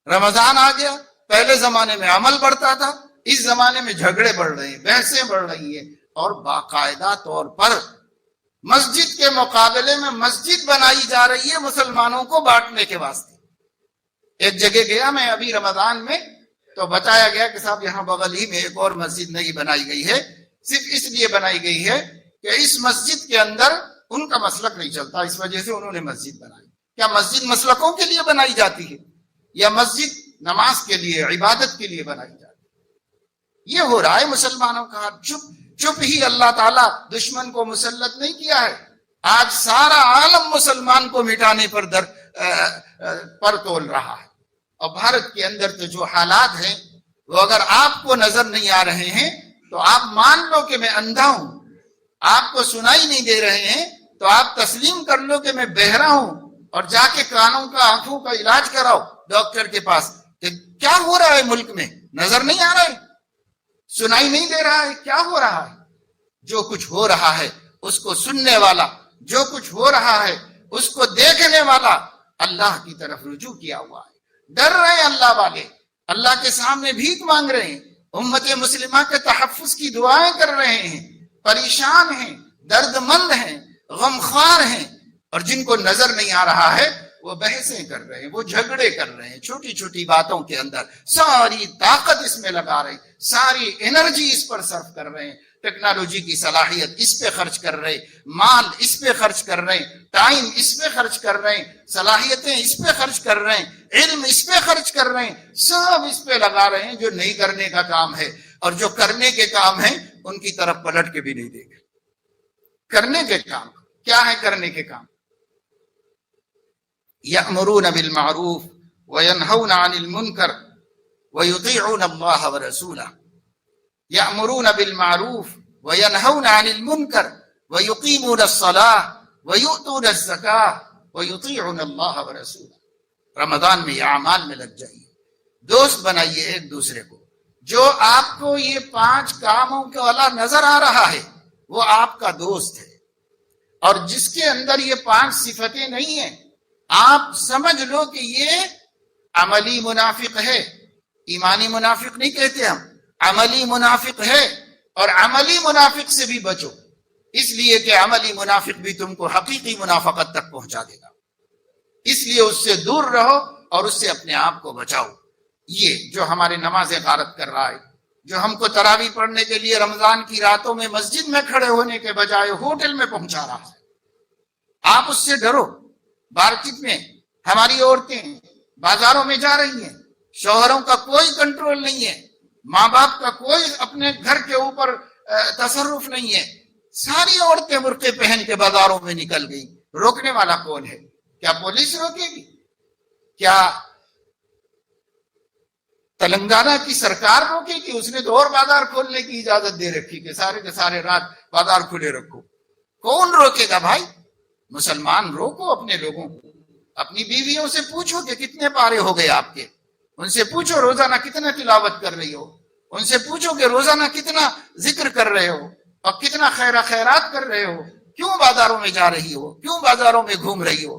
رمضان آ گیا، پہلے زمانے میں عمل بڑھتا تھا، اس زمانے میں جھگڑے بڑھ رہے ہیں، بحثیں بڑھ رہی ہیں، اور باقاعدہ طور پر مسجد کے مقابلے میں مسجد بنائی جا رہی ہے مسلمانوں کو بانٹنے کے واسطے۔ ایک جگہ گیا میں ابھی رمضان میں، تو بتایا گیا کہ صاحب یہاں بغل ہی میں ایک اور مسجد نئی بنائی گئی ہے، صرف اس لیے بنائی گئی ہے کہ اس مسجد کے اندر ان کا مسلک نہیں چلتا، اس وجہ سے انہوں نے مسجد بنائی۔ کیا مسجد مسلکوں کے لیے بنائی جاتی ہے یا مسجد نماز کے لیے، عبادت کے لیے بنائی جاتی ہے؟ یہ ہو رہا ہے مسلمانوں کا۔ چپ ہی اللہ تعالیٰ دشمن کو مسلط نہیں کیا ہے، آج سارا عالم مسلمان کو مٹانے پر تول رہا ہے۔ اور بھارت کے اندر تو جو حالات ہیں وہ اگر آپ کو نظر نہیں آ رہے ہیں تو آپ مان لو کہ میں اندھا ہوں، آپ کو سنائی نہیں دے رہے ہیں تو آپ تسلیم کر لو کہ میں بہرا ہوں، اور جا کے کانوں کا، آنکھوں کا علاج کراؤ ڈاکٹر کے پاس کہ کیا ہو رہا ہے ملک میں، نظر نہیں آ رہا ہے، سنائی نہیں دے رہا ہے، کیا ہو رہا ہے؟ جو کچھ ہو رہا ہے اس کو سننے والا، جو کچھ ہو رہا ہے اس کو دیکھنے والا اللہ کی طرف رجوع کیا ہوا ہے۔ ڈر رہے ہیں اللہ والے، اللہ کے سامنے بھیک مانگ رہے ہیں، امت مسلمہ کے تحفظ کی دعائیں کر رہے ہیں، پریشان ہیں، درد مند ہیں، غمخوار ہیں، اور جن کو نظر نہیں آ رہا ہے وہ بحثیں کر رہے ہیں، وہ جھگڑے کر رہے ہیں، چھوٹی چھوٹی باتوں کے اندر ساری طاقت اس میں لگا رہے ہیں، ساری انرجی اس پر صرف کر رہے ہیں، ٹیکنالوجی کی صلاحیت اس پہ خرچ کر رہے ہیں، مال اس پہ خرچ کر رہے ہیں، ٹائم اس پہ خرچ کر رہے ہیں، صلاحیتیں اس پہ خرچ کر رہے ہیں، علم اس پہ خرچ کر رہے ہیں، سب اس پہ لگا رہے ہیں جو نہیں کرنے کا کام ہے، اور جو کرنے کے کام ہیں ان کی طرف پلٹ کے بھی نہیں دیکھے۔ کرنے کے کام کیا ہے؟ کرنے کے کام یأمرون بالمعروف وینہون عن المنکر ویطیعون اللہ ورسولہ۔ یأمرون بالمعروف، وَيَنْهَوْنَ عَنِ الْمُنْكَرِ وَيُقِيمُونَ الصَّلَاةَ وَيُؤْتُونَ الزَّكَاةَ وَيُطِيعُونَ اللَّهَ وَرَسُولَهُ۔ رمضان میں یہ اعمال میں لگ جائیے، دوست بنائیے ایک دوسرے کو۔ جو آپ کو یہ 5 کاموں کے والا نظر آ رہا ہے وہ آپ کا دوست ہے، اور جس کے اندر یہ 5 صفتیں نہیں ہیں آپ سمجھ لو کہ یہ عملی منافق ہے۔ ایمانی منافق نہیں کہتے ہم، عملی منافق ہے، اور عملی منافق سے بھی بچو، اس لیے کہ عملی منافق بھی تم کو حقیقی منافقت تک پہنچا دے گا، اس لیے اس سے دور رہو اور اس سے اپنے آپ کو بچاؤ۔ یہ جو ہمارے نمازیں غارت کر رہا ہے، جو ہم کو تراویح پڑھنے کے لیے رمضان کی راتوں میں مسجد میں کھڑے ہونے کے بجائے ہوٹل میں پہنچا رہا ہے، آپ اس سے ڈرو۔ مارکیٹ میں ہماری عورتیں بازاروں میں جا رہی ہیں، شوہروں کا کوئی کنٹرول نہیں ہے، ماں باپ کا کوئی اپنے گھر کے اوپر تصرف نہیں ہے، ساری عورتیں برقعے پہن کے بازاروں میں نکل گئی، روکنے والا کون ہے؟ کیا پولیس روکے گی؟ کیا تلنگانہ کی سرکار روکے گی؟ اس نے تو اور بازار کھولنے کی اجازت دے رکھی کہ سارے کے سارے رات بازار کھلے رکھو۔ کون روکے گا بھائی؟ مسلمان روکو اپنے لوگوں کو، اپنی بیویوں سے پوچھو کہ کتنے پارے ہو گئے آپ کے، ان سے پوچھو روزانہ کتنا تلاوت کر رہی ہو، ان سے پوچھو کہ روزانہ کتنا ذکر کر رہے ہو اور کتنا خیرات کر رہے ہو، کیوں بازاروں میں جا رہی ہو، کیوں بازاروں میں گھوم رہی ہو،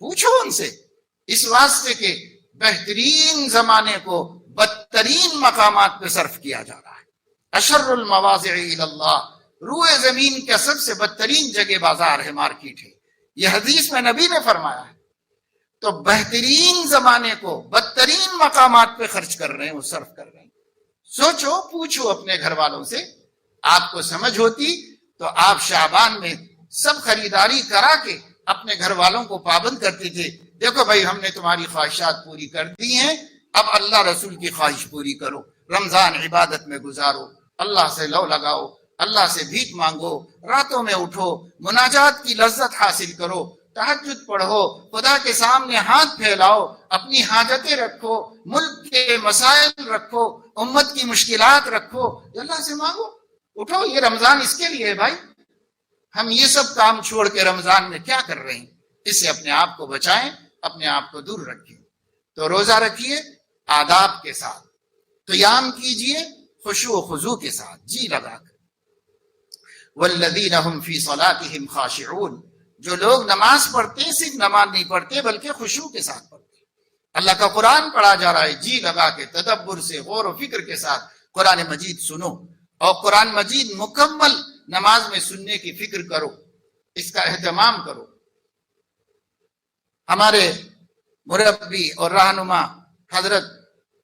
پوچھو ان سے، اس واسطے کہ بہترین زمانے کو بدترین مقامات پہ صرف کیا جا رہا ہے۔ اشر المواضع الی اللہ، روئے زمین کا سب سے بدترین جگہ بازار ہے، مارکیٹ ہے، یہ حدیث میں نبی نے فرمایا ہے۔ تو بہترین زمانے کو بدترین مقامات پہ خرچ کر رہے ہیں، وہ صرف کر رہے ہیں۔ سوچو، پوچھو اپنے گھر والوں سے، آپ کو سمجھ ہوتی تو آپ شعبان میں سب خریداری کرا کے اپنے گھر والوں کو پابند کرتے تھے، دیکھو بھائی ہم نے تمہاری خواہشات پوری کر دی ہیں، اب اللہ رسول کی خواہش پوری کرو، رمضان عبادت میں گزارو، اللہ سے لو لگاؤ، اللہ سے بھیک مانگو، راتوں میں اٹھو، مناجات کی لذت حاصل کرو، تہجد پڑھو، خدا کے سامنے ہاتھ پھیلاؤ، اپنی حاجتیں رکھو، ملک کے مسائل رکھو، امت کی مشکلات رکھو، اللہ سے مانگو، اٹھو۔ یہ رمضان اس کے لیے ہے بھائی۔ ہم یہ سب کام چھوڑ کے رمضان میں کیا کر رہے ہیں؟ اس سے اپنے آپ کو بچائیں، اپنے آپ کو دور رکھیں۔ تو روزہ رکھیے آداب کے ساتھ، قیام کیجئے خشوع و خضوع کے ساتھ، جی لگا کر۔ والذین هم فی صلاتهم خاشعون، جو لوگ نماز پڑھتے ہیں صرف نماز نہیں پڑھتے بلکہ خشوع کے ساتھ پڑھتے ہیں۔ اللہ کا قرآن پڑھا جا رہا ہے، جی لگا کے تدبر سے غور و فکر کے ساتھ قرآن مجید سنو، اور قرآن مجید مکمل نماز میں سننے کی فکر کرو، اس کا اہتمام کرو۔ ہمارے مربی اور رہنما حضرت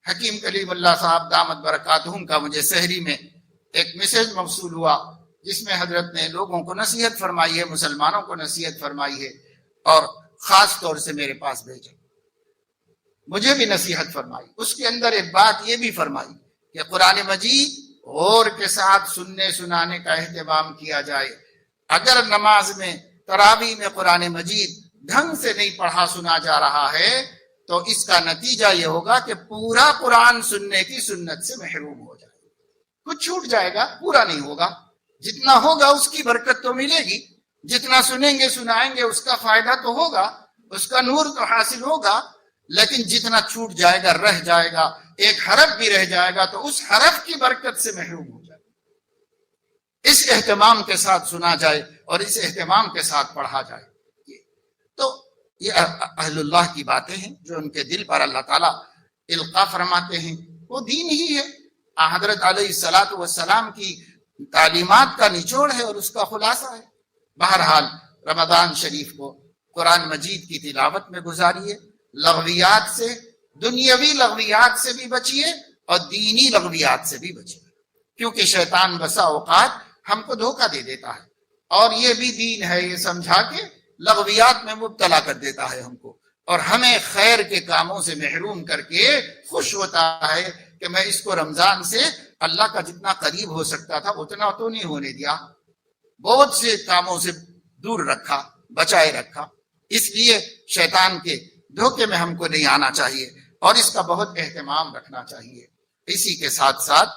حکیم کلیم اللہ صاحب دامت برکاتہم کا مجھے سحری میں ایک میسج موصول ہوا، جس میں حضرت نے لوگوں کو نصیحت فرمائی ہے، مسلمانوں کو نصیحت فرمائی ہے، اور خاص طور سے میرے پاس بھیجا، مجھے بھی نصیحت فرمائی۔ اس کے اندر ایک بات یہ بھی فرمائی کہ قرآن مجید غور کے ساتھ سننے سنانے کا اہتمام کیا جائے۔ اگر نماز میں تراویح میں قرآن مجید ڈھنگ سے نہیں پڑھا سنا جا رہا ہے تو اس کا نتیجہ یہ ہوگا کہ پورا قرآن سننے کی سنت سے محروم ہو جائے گا، کچھ چھوٹ جائے گا، پورا نہیں ہوگا۔ جتنا ہوگا اس کی برکت تو ملے گی، جتنا سنیں گے سنائیں گے اس کا فائدہ تو ہوگا، اس کا نور تو حاصل ہوگا، لیکن جتنا چھوٹ جائے گا، رہ جائے گا، ایک حرف بھی رہ جائے گا تو اس حرف کی برکت سے محروم ہو جائے گا۔ اس اہتمام کے ساتھ سنا جائے اور اس اہتمام کے ساتھ پڑھا جائے۔ تو یہ اہل اللہ کی باتیں ہیں جو ان کے دل پر اللہ تعالیٰ القاء فرماتے ہیں، وہ دین ہی ہے، حضرت علیہ الصلاۃ والسلام کی تعلیمات کا نچوڑ ہے اور اس کا خلاصہ ہے۔ بہرحال رمضان شریف کو قرآن مجید کی تلاوت میں گزاریے، لغویات سے، دنیاوی لغویات سے بھی بچیے اور دینی لغویات سے بھی بچیے، کیونکہ شیطان بسا اوقات ہم کو دھوکہ دے دیتا ہے اور یہ بھی دین ہے یہ سمجھا کے لغویات میں مبتلا کر دیتا ہے ہم کو، اور ہمیں خیر کے کاموں سے محروم کر کے خوش ہوتا ہے کہ میں اس کو رمضان سے اللہ کا جتنا قریب ہو سکتا تھا اتنا تو نہیں ہونے دیا، بہت سے کاموں سے دور رکھا، بچائے رکھا۔ اس لیے شیطان کے دھوکے میں ہم کو نہیں آنا چاہیے اور اس کا بہت اہتمام رکھنا چاہیے۔ اسی کے ساتھ ساتھ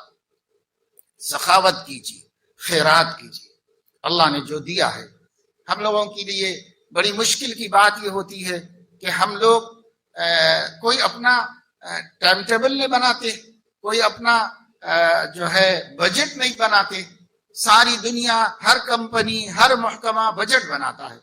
سخاوت کیجیے، خیرات کیجیے، اللہ نے جو دیا ہے۔ ہم لوگوں کے لیے بڑی مشکل کی بات یہ ہوتی ہے کہ ہم لوگ کوئی اپنا ٹائم ٹیبل نہیں بناتے، کوئی اپنا جو ہے بجٹ نہیں بناتے۔ ساری دنیا، ہر کمپنی، ہر محکمہ بجٹ بناتا ہے۔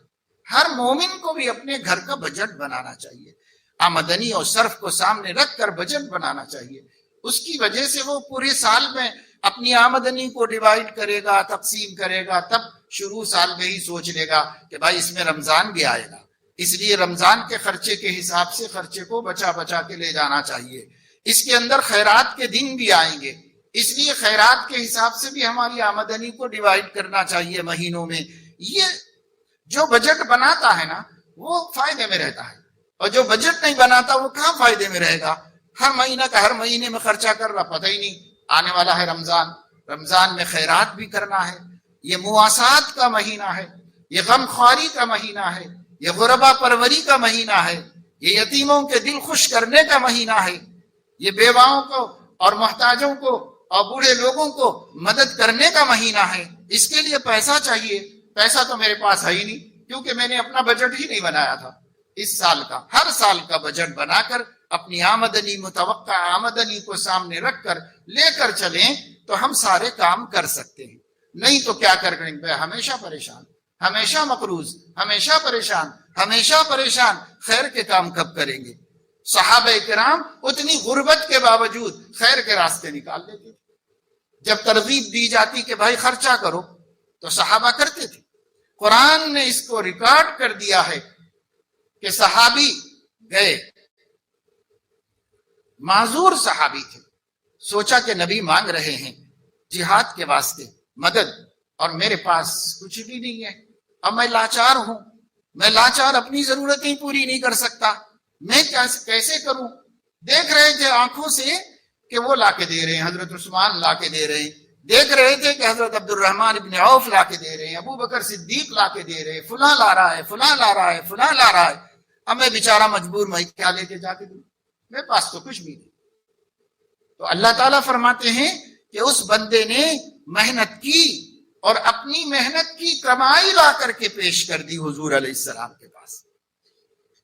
ہر مومن کو بھی اپنے گھر کا بجٹ بنانا چاہیے، آمدنی اور صرف کو سامنے رکھ کر بجٹ بنانا چاہیے۔ اس کی وجہ سے وہ پورے سال میں اپنی آمدنی کو ڈیوائیڈ کرے گا، تقسیم کرے گا، تب شروع سال میں ہی سوچ لے گا کہ بھائی اس میں رمضان بھی آئے گا، اس لیے رمضان کے خرچے کے حساب سے خرچے کو بچا بچا کے لے جانا چاہیے۔ اس کے اندر خیرات کے دن بھی آئیں گے، اس لیے خیرات کے حساب سے بھی ہماری آمدنی کو ڈیوائیڈ کرنا چاہیے مہینوں میں۔ یہ جو بجٹ بناتا ہے نا وہ فائدے میں رہتا ہے، اور جو بجٹ نہیں بناتا وہ کہاں فائدے میں رہے گا؟ ہر مہینہ کا ہر مہینے میں خرچہ کر رہا، پتہ ہی نہیں آنے والا ہے رمضان، رمضان میں خیرات بھی کرنا ہے۔ یہ مواسات کا مہینہ ہے، یہ غم خواری کا مہینہ ہے، یہ غربا پروری کا مہینہ ہے، یہ یتیموں کے دل خوش کرنے کا مہینہ ہے، یہ بیواؤں کو اور محتاجوں کو اور بوڑھے لوگوں کو مدد کرنے کا مہینہ ہے۔ اس کے لیے پیسہ چاہیے، پیسہ تو میرے پاس ہے ہی نہیں، کیونکہ میں نے اپنا بجٹ ہی نہیں بنایا تھا۔ اس سال کا، ہر سال کا بجٹ بنا کر اپنی آمدنی، متوقع آمدنی کو سامنے رکھ کر لے کر چلیں تو ہم سارے کام کر سکتے ہیں۔ نہیں تو کیا کر رہے ہیں؟ ہمیشہ پریشان، ہمیشہ مقروض، ہمیشہ پریشان، ہمیشہ پریشان، خیر کے کام کب کریں گے؟ صحابہ کرام اتنی غربت کے باوجود خیر کے راستے نکال لیتے تھے۔ جب ترغیب دی جاتی کہ بھائی خرچہ کرو تو صحابہ کرتے تھے۔ قرآن نے اس کو ریکارڈ کر دیا ہے کہ صحابی گئے، معذور صحابی تھے، سوچا کہ نبی مانگ رہے ہیں جہاد کے واسطے مدد، اور میرے پاس کچھ بھی نہیں ہے، اب میں لاچار ہوں، میں لاچار اپنی ضرورتیں پوری نہیں کر سکتا، میں کیسے کروں؟ دیکھ رہے تھے آنکھوں سے کہ وہ لا کے دے رہے ہیں، حضرت عثمان لا کے دے رہے ہیں، دیکھ رہے تھے کہ حضرت عبد الرحمن ابن عوف لا کے دے رہے ہیں، ابو بکر صدیق لا کے دے رہے ہیں، فلاں لا رہا ہے، فلاں لا رہا ہے، فلاں لا رہا ہے، اب میں بیچارہ مجبور، میں کیا لے کے جا کے دوں؟ میرے پاس تو کچھ بھی نہیں۔ تو اللہ تعالیٰ فرماتے ہیں کہ اس بندے نے محنت کی اور اپنی محنت کی کمائی لا کر کے پیش کر دی حضور علیہ السلام کے پاس۔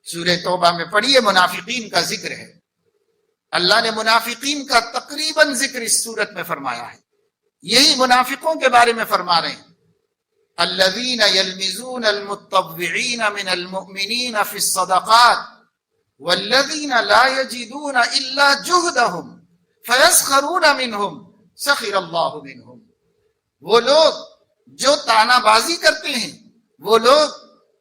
سورہ توبہ میں پڑھیے، منافقین کا ذکر ہے، اللہ نے منافقین کا تقریباً ذکر اس سورت میں فرمایا ہے۔ یہی منافقوں کے بارے میں فرما رہے ہیں، الذین یلمزون المتطوعین من المؤمنین فی الصدقات والذین لا یجدون الا جہدہم فیسخرون منہم سخر اللہ منہم۔ وہ لوگ جو تانا بازی کرتے ہیں، وہ لوگ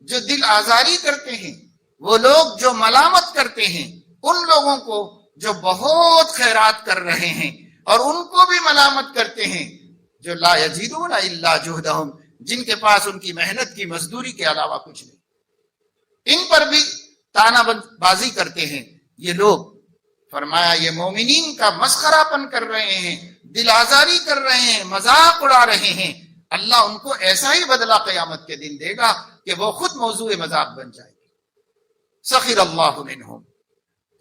جو دل آزاری کرتے ہیں، وہ لوگ جو ملامت کرتے ہیں، ان لوگوں کو جو بہت خیرات کر رہے ہیں اور ان کو بھی ملامت کرتے ہیں جو لا یجدون الا جہدہم، جن کے پاس ان کی محنت کی مزدوری کے علاوہ کچھ نہیں، ان پر بھی تانا بازی کرتے ہیں۔ یہ لوگ فرمایا یہ مومنین کا مسخرہ پن کر رہے ہیں، دل آزاری کر رہے ہیں، مذاق اڑا رہے ہیں، اللہ ان کو ایسا ہی بدلہ قیامت کے دن دے گا کہ وہ خود موضوع مذاق بن جائے گی۔ سخر اللہ منہم،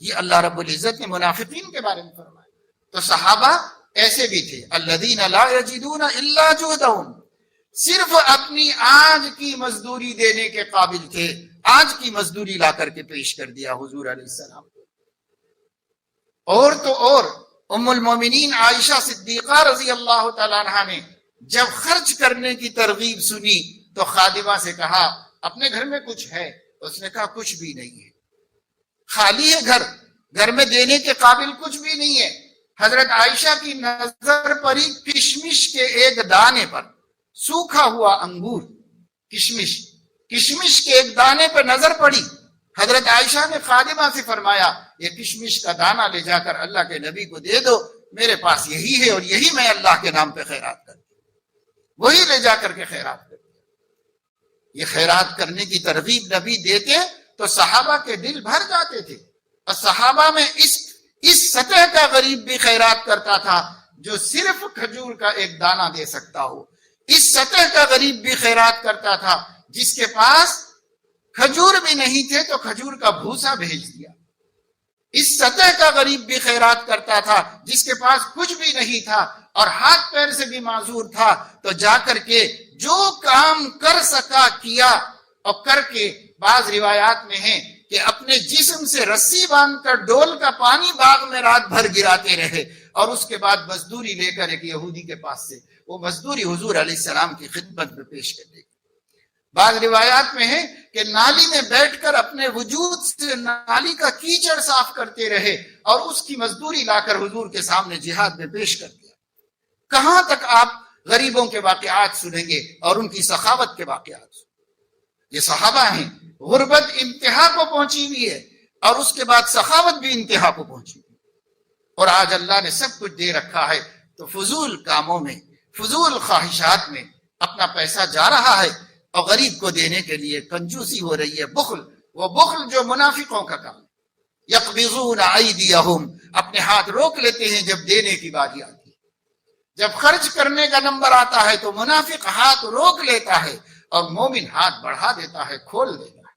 یہ اللہ رب العزت نے منافقین کے بارے میں فرمایا۔ تو صحابہ ایسے بھی تھے، الذین لا یجدون الا جہدہم، صرف اپنی آج کی مزدوری دینے کے قابل تھے، آج کی مزدوری لا کر کے پیش کر دیا حضور علیہ السلام کو۔ اور تو اور ام المومنین عائشہ صدیقہ رضی اللہ تعالیٰ عنہ نے جب خرچ کرنے کی ترغیب سنی تو خادمہ سے کہا اپنے گھر میں کچھ ہے؟ اس نے کہا کچھ بھی نہیں ہے، خالی ہے گھر، گھر میں دینے کے قابل کچھ بھی نہیں ہے۔ حضرت عائشہ کی نظر پڑی کشمش کے ایک دانے پر، سوکھا ہوا انگور، کشمش کے ایک دانے پر نظر پڑی۔ حضرت عائشہ نے خادمہ سے فرمایا یہ کشمش کا دانہ لے جا کر اللہ کے نبی کو دے دو، میرے پاس یہی ہے اور یہی میں اللہ کے نام پہ خیرات کرتی ہوں۔ وہی لے جا کر کے خیرات کرتی۔ یہ خیرات کرنے کی ترغیب نبی دیتے تو صحابہ کے دل بھر جاتے تھے، اور صحابہ میں اس سطح کا غریب بھی خیرات کرتا تھا جو صرف کھجور کا ایک دانہ دے سکتا ہو، اس سطح کا غریب بھی خیرات کرتا تھا جس کے پاس کھجور بھی نہیں تھے تو کھجور کا بھوسا بھیج دیا۔ اس سطح کا غریب بھی خیرات کرتا تھا جس کے پاس کچھ بھی نہیں تھا اور ہاتھ پیر سے بھی معذور تھا، تو جا کر کے جو کام کر سکا کیا، اور کر کے بعض روایات میں ہے کہ اپنے جسم سے رسی باندھ کر ڈول کا پانی باغ میں رات بھر گراتے رہے، اور اس کے بعد مزدوری لے کر ایک یہودی کے پاس سے وہ مزدوری حضور علیہ السلام کی خدمت میں پیش کر دی۔ بعض روایات میں ہے کہ نالی میں بیٹھ کر اپنے وجود سے نالی کا کیچڑ صاف کرتے رہے اور اس کی مزدوری لا کر حضور کے سامنے جہاد میں پیش کر دیا۔ کہاں تک آپ غریبوں کے واقعات سنیں گے اور ان کی سخاوت کے واقعات؟ یہ صحابہ ہیں، غربت انتہا کو پہنچی ہوئی ہے اور اس کے بعد سخاوت بھی انتہا کو پہنچی ہوئی، اور آج اللہ نے سب کچھ دے رکھا ہے تو فضول کاموں میں، فضول خواہشات میں اپنا پیسہ جا رہا ہے، اور غریب کو دینے کے لیے کنجوسی ہو رہی ہے، بخل، وہ بخل جو منافقوں کا کام ہے۔ یقبضون ایدیہم، اپنے ہاتھ روک لیتے ہیں جب دینے کی باری آتی ہے، جب خرچ کرنے کا نمبر آتا ہے تو منافق ہاتھ روک لیتا ہے اور مومن ہاتھ بڑھا دیتا ہے، کھول دیتا ہے۔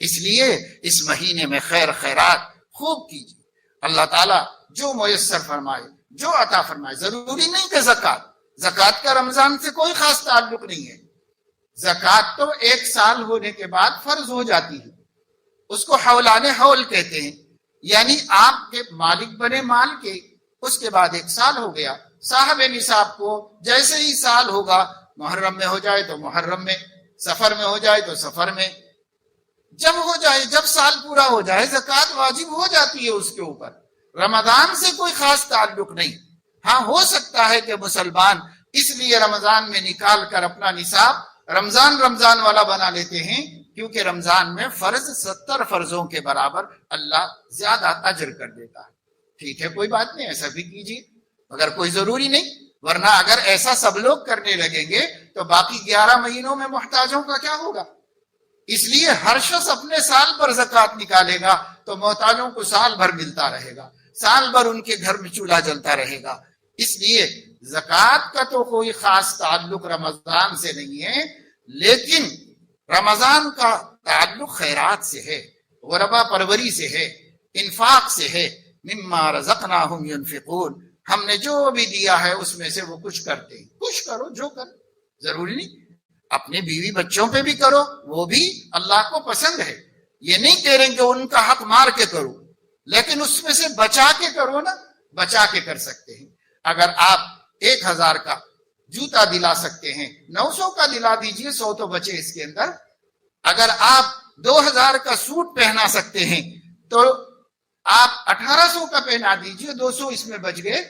اس لیے اس مہینے میں خیر خیرات خوب کیجیے، اللہ تعالیٰ جو میسر فرمائے، جو عطا فرمائے۔ ضروری نہیں کہ زکوٰۃ کا رمضان سے کوئی خاص تعلق نہیں ہے، زکوٰۃ تو 1 سال ہونے کے بعد فرض ہو جاتی ہے، اس کو حولان حول کہتے ہیں، یعنی آپ کے مالک بنے مال کے، اس کے بعد 1 سال ہو گیا، صاحب نصاب کو جیسے ہی سال ہوگا، محرم میں ہو جائے تو محرم میں، سفر میں ہو جائے تو سفر میں، جب ہو جائے، جب سال پورا ہو جائے زکوٰۃ واجب ہو جاتی ہے اس کے اوپر۔ رمضان سے کوئی خاص تعلق نہیں۔ ہاں، ہو سکتا ہے کہ مسلمان اس لیے رمضان میں نکال کر اپنا نصاب رمضان والا بنا لیتے ہیں، کیونکہ رمضان میں فرض 70 فرضوں کے برابر اللہ زیادہ اجر کر دیتا ہے۔ ٹھیک ہے، کوئی بات نہیں، ایسا بھی کیجیے، مگر کوئی ضروری نہیں، ورنہ اگر ایسا سب لوگ کرنے لگیں گے تو باقی 11 مہینوں میں محتاجوں کا کیا ہوگا؟ اس لیے ہر شخص اپنے سال پر زکوٰۃ نکالے گا تو محتاجوں کو سال بھر ملتا رہے گا، سال بھر ان کے گھر میں چولہا جلتا رہے گا۔ اس لیے زکوٰۃ کا تو کوئی خاص تعلق رمضان سے نہیں ہے، لیکن رمضان کا تعلق خیرات سے ہے، غربا پروری سے ہے، انفاق سے ہے۔ مما رزقناہم ينفقون، ہم نے جو بھی دیا ہے اس میں سے وہ کچھ کرتے ہیں۔ کچھ کرو، جو کرو، ضروری نہیں اپنے بیوی بچوں پہ بھی کرو، وہ بھی اللہ کو پسند ہے۔ یہ نہیں کہہ رہے کہ ان کا حق مار کے کرو، لیکن اس میں سے بچا کے کرو نا، بچا کے کر سکتے ہیں۔ اگر آپ 1000 کا جوتا دلا سکتے ہیں، 900 کا دلا دیجئے، 100 تو بچے اس کے اندر۔ اگر آپ 2000 کا سوٹ پہنا سکتے ہیں تو آپ 1800 کا پہنا دیجئے، 200 اس میں بچ گئے۔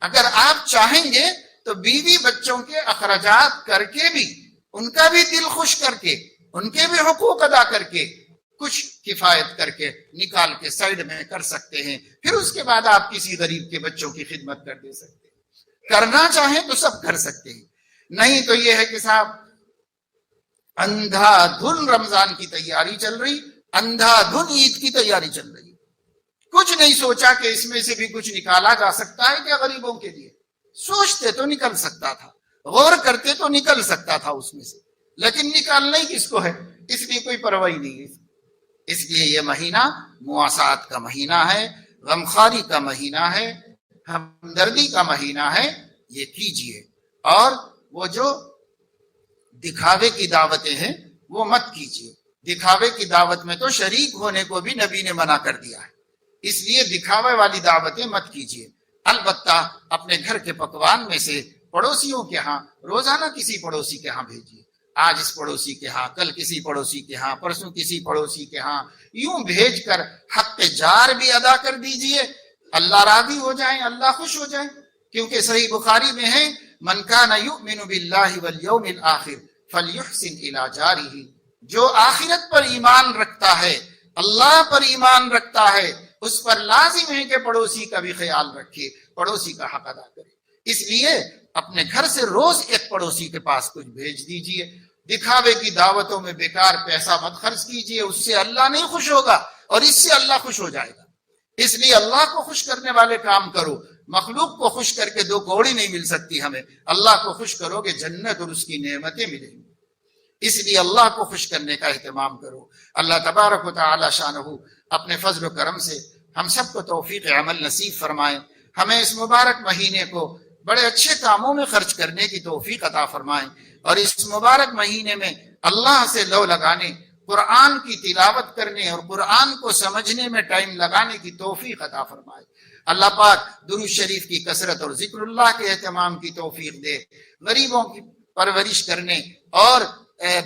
اگر آپ چاہیں گے تو بیوی بچوں کے اخراجات کر کے بھی، ان کا بھی دل خوش کر کے، ان کے بھی حقوق ادا کر کے، کچھ کفایت کر کے نکال کے سائیڈ میں کر سکتے ہیں۔ پھر اس کے بعد آپ کسی غریب کے بچوں کی خدمت کر دے سکتے ہیں۔ کرنا چاہیں تو سب کر سکتے ہیں، نہیں تو یہ ہے کہ صاحب اندھا دھن رمضان کی تیاری چل رہی، اندھا دھن عید کی تیاری چل رہی، کچھ نہیں سوچا کہ اس میں سے بھی کچھ نکالا جا سکتا ہے کیا غریبوں کے لیے۔ سوچتے تو نکل سکتا تھا، غور کرتے تو نکل سکتا تھا اس میں سے، لیکن نکالنا ہی کس کو ہے، اس لیے کوئی پرواہ نہیں ہے۔ اس لیے یہ مہینہ مواسات کا مہینہ ہے، غمخواری کا مہینہ ہے، ہمدردی کا مہینہ ہے، یہ کیجئے۔ اور وہ جو دکھاوے کی دعوتیں ہیں وہ مت کیجئے، دکھاوے کی دعوت میں تو شریک ہونے کو بھی نبی نے منع کر دیا ہے، اس لیے دکھاوے والی دعوتیں مت کیجئے۔ البتہ اپنے گھر کے پکوان میں سے پڑوسیوں کے ہاں روزانہ کسی پڑوسی کے ہاں بھیجیے، آج اس پڑوسی کے ہاں، کل کسی پڑوسی کے ہاں، پرسوں کسی پڑوسی کے ہاں، یوں بھیج کر حق جار بھی ادا کر دیجئے، اللہ راضی ہو جائیں، اللہ خوش ہو جائیں۔ کیونکہ صحیح بخاری میں ہے، من کان یؤمن باللہ والیوم الآخر فلیحسن الی جارہ، جو آخرت پر ایمان رکھتا ہے، اللہ پر ایمان رکھتا ہے، اس پر لازم ہے کہ پڑوسی کا بھی خیال رکھے، پڑوسی کا حق ادا کرے۔ اس لیے اپنے گھر سے روز ایک پڑوسی کے پاس کچھ بھیج دیجئے۔ دکھاوے کی دعوتوں میں بیکار پیسہ مت خرچ کیجئے، اس سے اللہ نہیں خوش ہوگا اور اس سے اللہ خوش ہو جائے گا۔ اس لیے اللہ کو خوش کرنے والے کام کرو، مخلوق کو خوش کر کے 2 کوڑی نہیں مل سکتی ہمیں، اللہ کو خوش کرو گے جنت اور اس کی نعمتیں ملیں گی۔ اس لیے اللہ کو خوش کرنے کا اہتمام کرو۔ اللہ تبارک و تعالی شانہ اپنے فضل و کرم سے ہم سب کو توفیق عمل نصیب فرمائے، ہمیں اس مبارک مہینے کو بڑے اچھے کاموں میں خرچ کرنے کی توفیق عطا فرمائے، اور اس مبارک مہینے میں اللہ سے لو لگانے، قرآن کی تلاوت کرنے اور قرآن کو سمجھنے میں ٹائم لگانے کی توفیق عطا فرمائے۔ اللہ پاک درود شریف کی کثرت اور ذکر اللہ کے اہتمام کی توفیق دے، غریبوں کی پرورش کرنے اور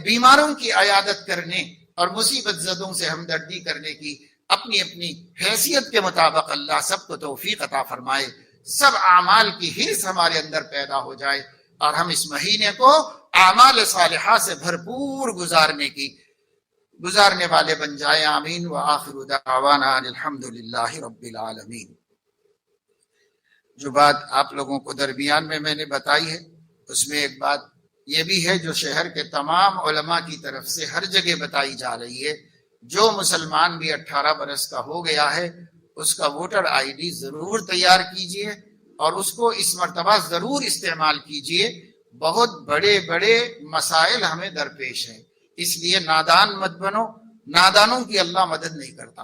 بیماروں کی عیادت کرنے اور مصیبت زدوں سے ہمدردی کرنے کی اپنی اپنی حیثیت کے مطابق اللہ سب کو توفیق عطا فرمائے، سب اعمال کی حرص ہمارے اندر پیدا ہو جائے اور ہم اس مہینے کو اعمال صالحہ سے بھرپور گزارنے والے بن جائیں، آمین۔ وآخر دعوانا الحمدللہ رب العالمین۔ جو بات آپ لوگوں کو درمیان میں نے بتائی ہے، اس میں ایک بات یہ بھی ہے جو شہر کے تمام علماء کی طرف سے ہر جگہ بتائی جا رہی ہے، جو مسلمان بھی 18 برس کا ہو گیا ہے اس کا ووٹر آئی ڈی ضرور تیار کیجئے اور اس کو اس مرتبہ ضرور استعمال کیجئے۔ بہت بڑے بڑے مسائل ہمیں درپیش ہیں، اس لیے نادان مت بنو، نادانوں کی اللہ مدد نہیں کرتا۔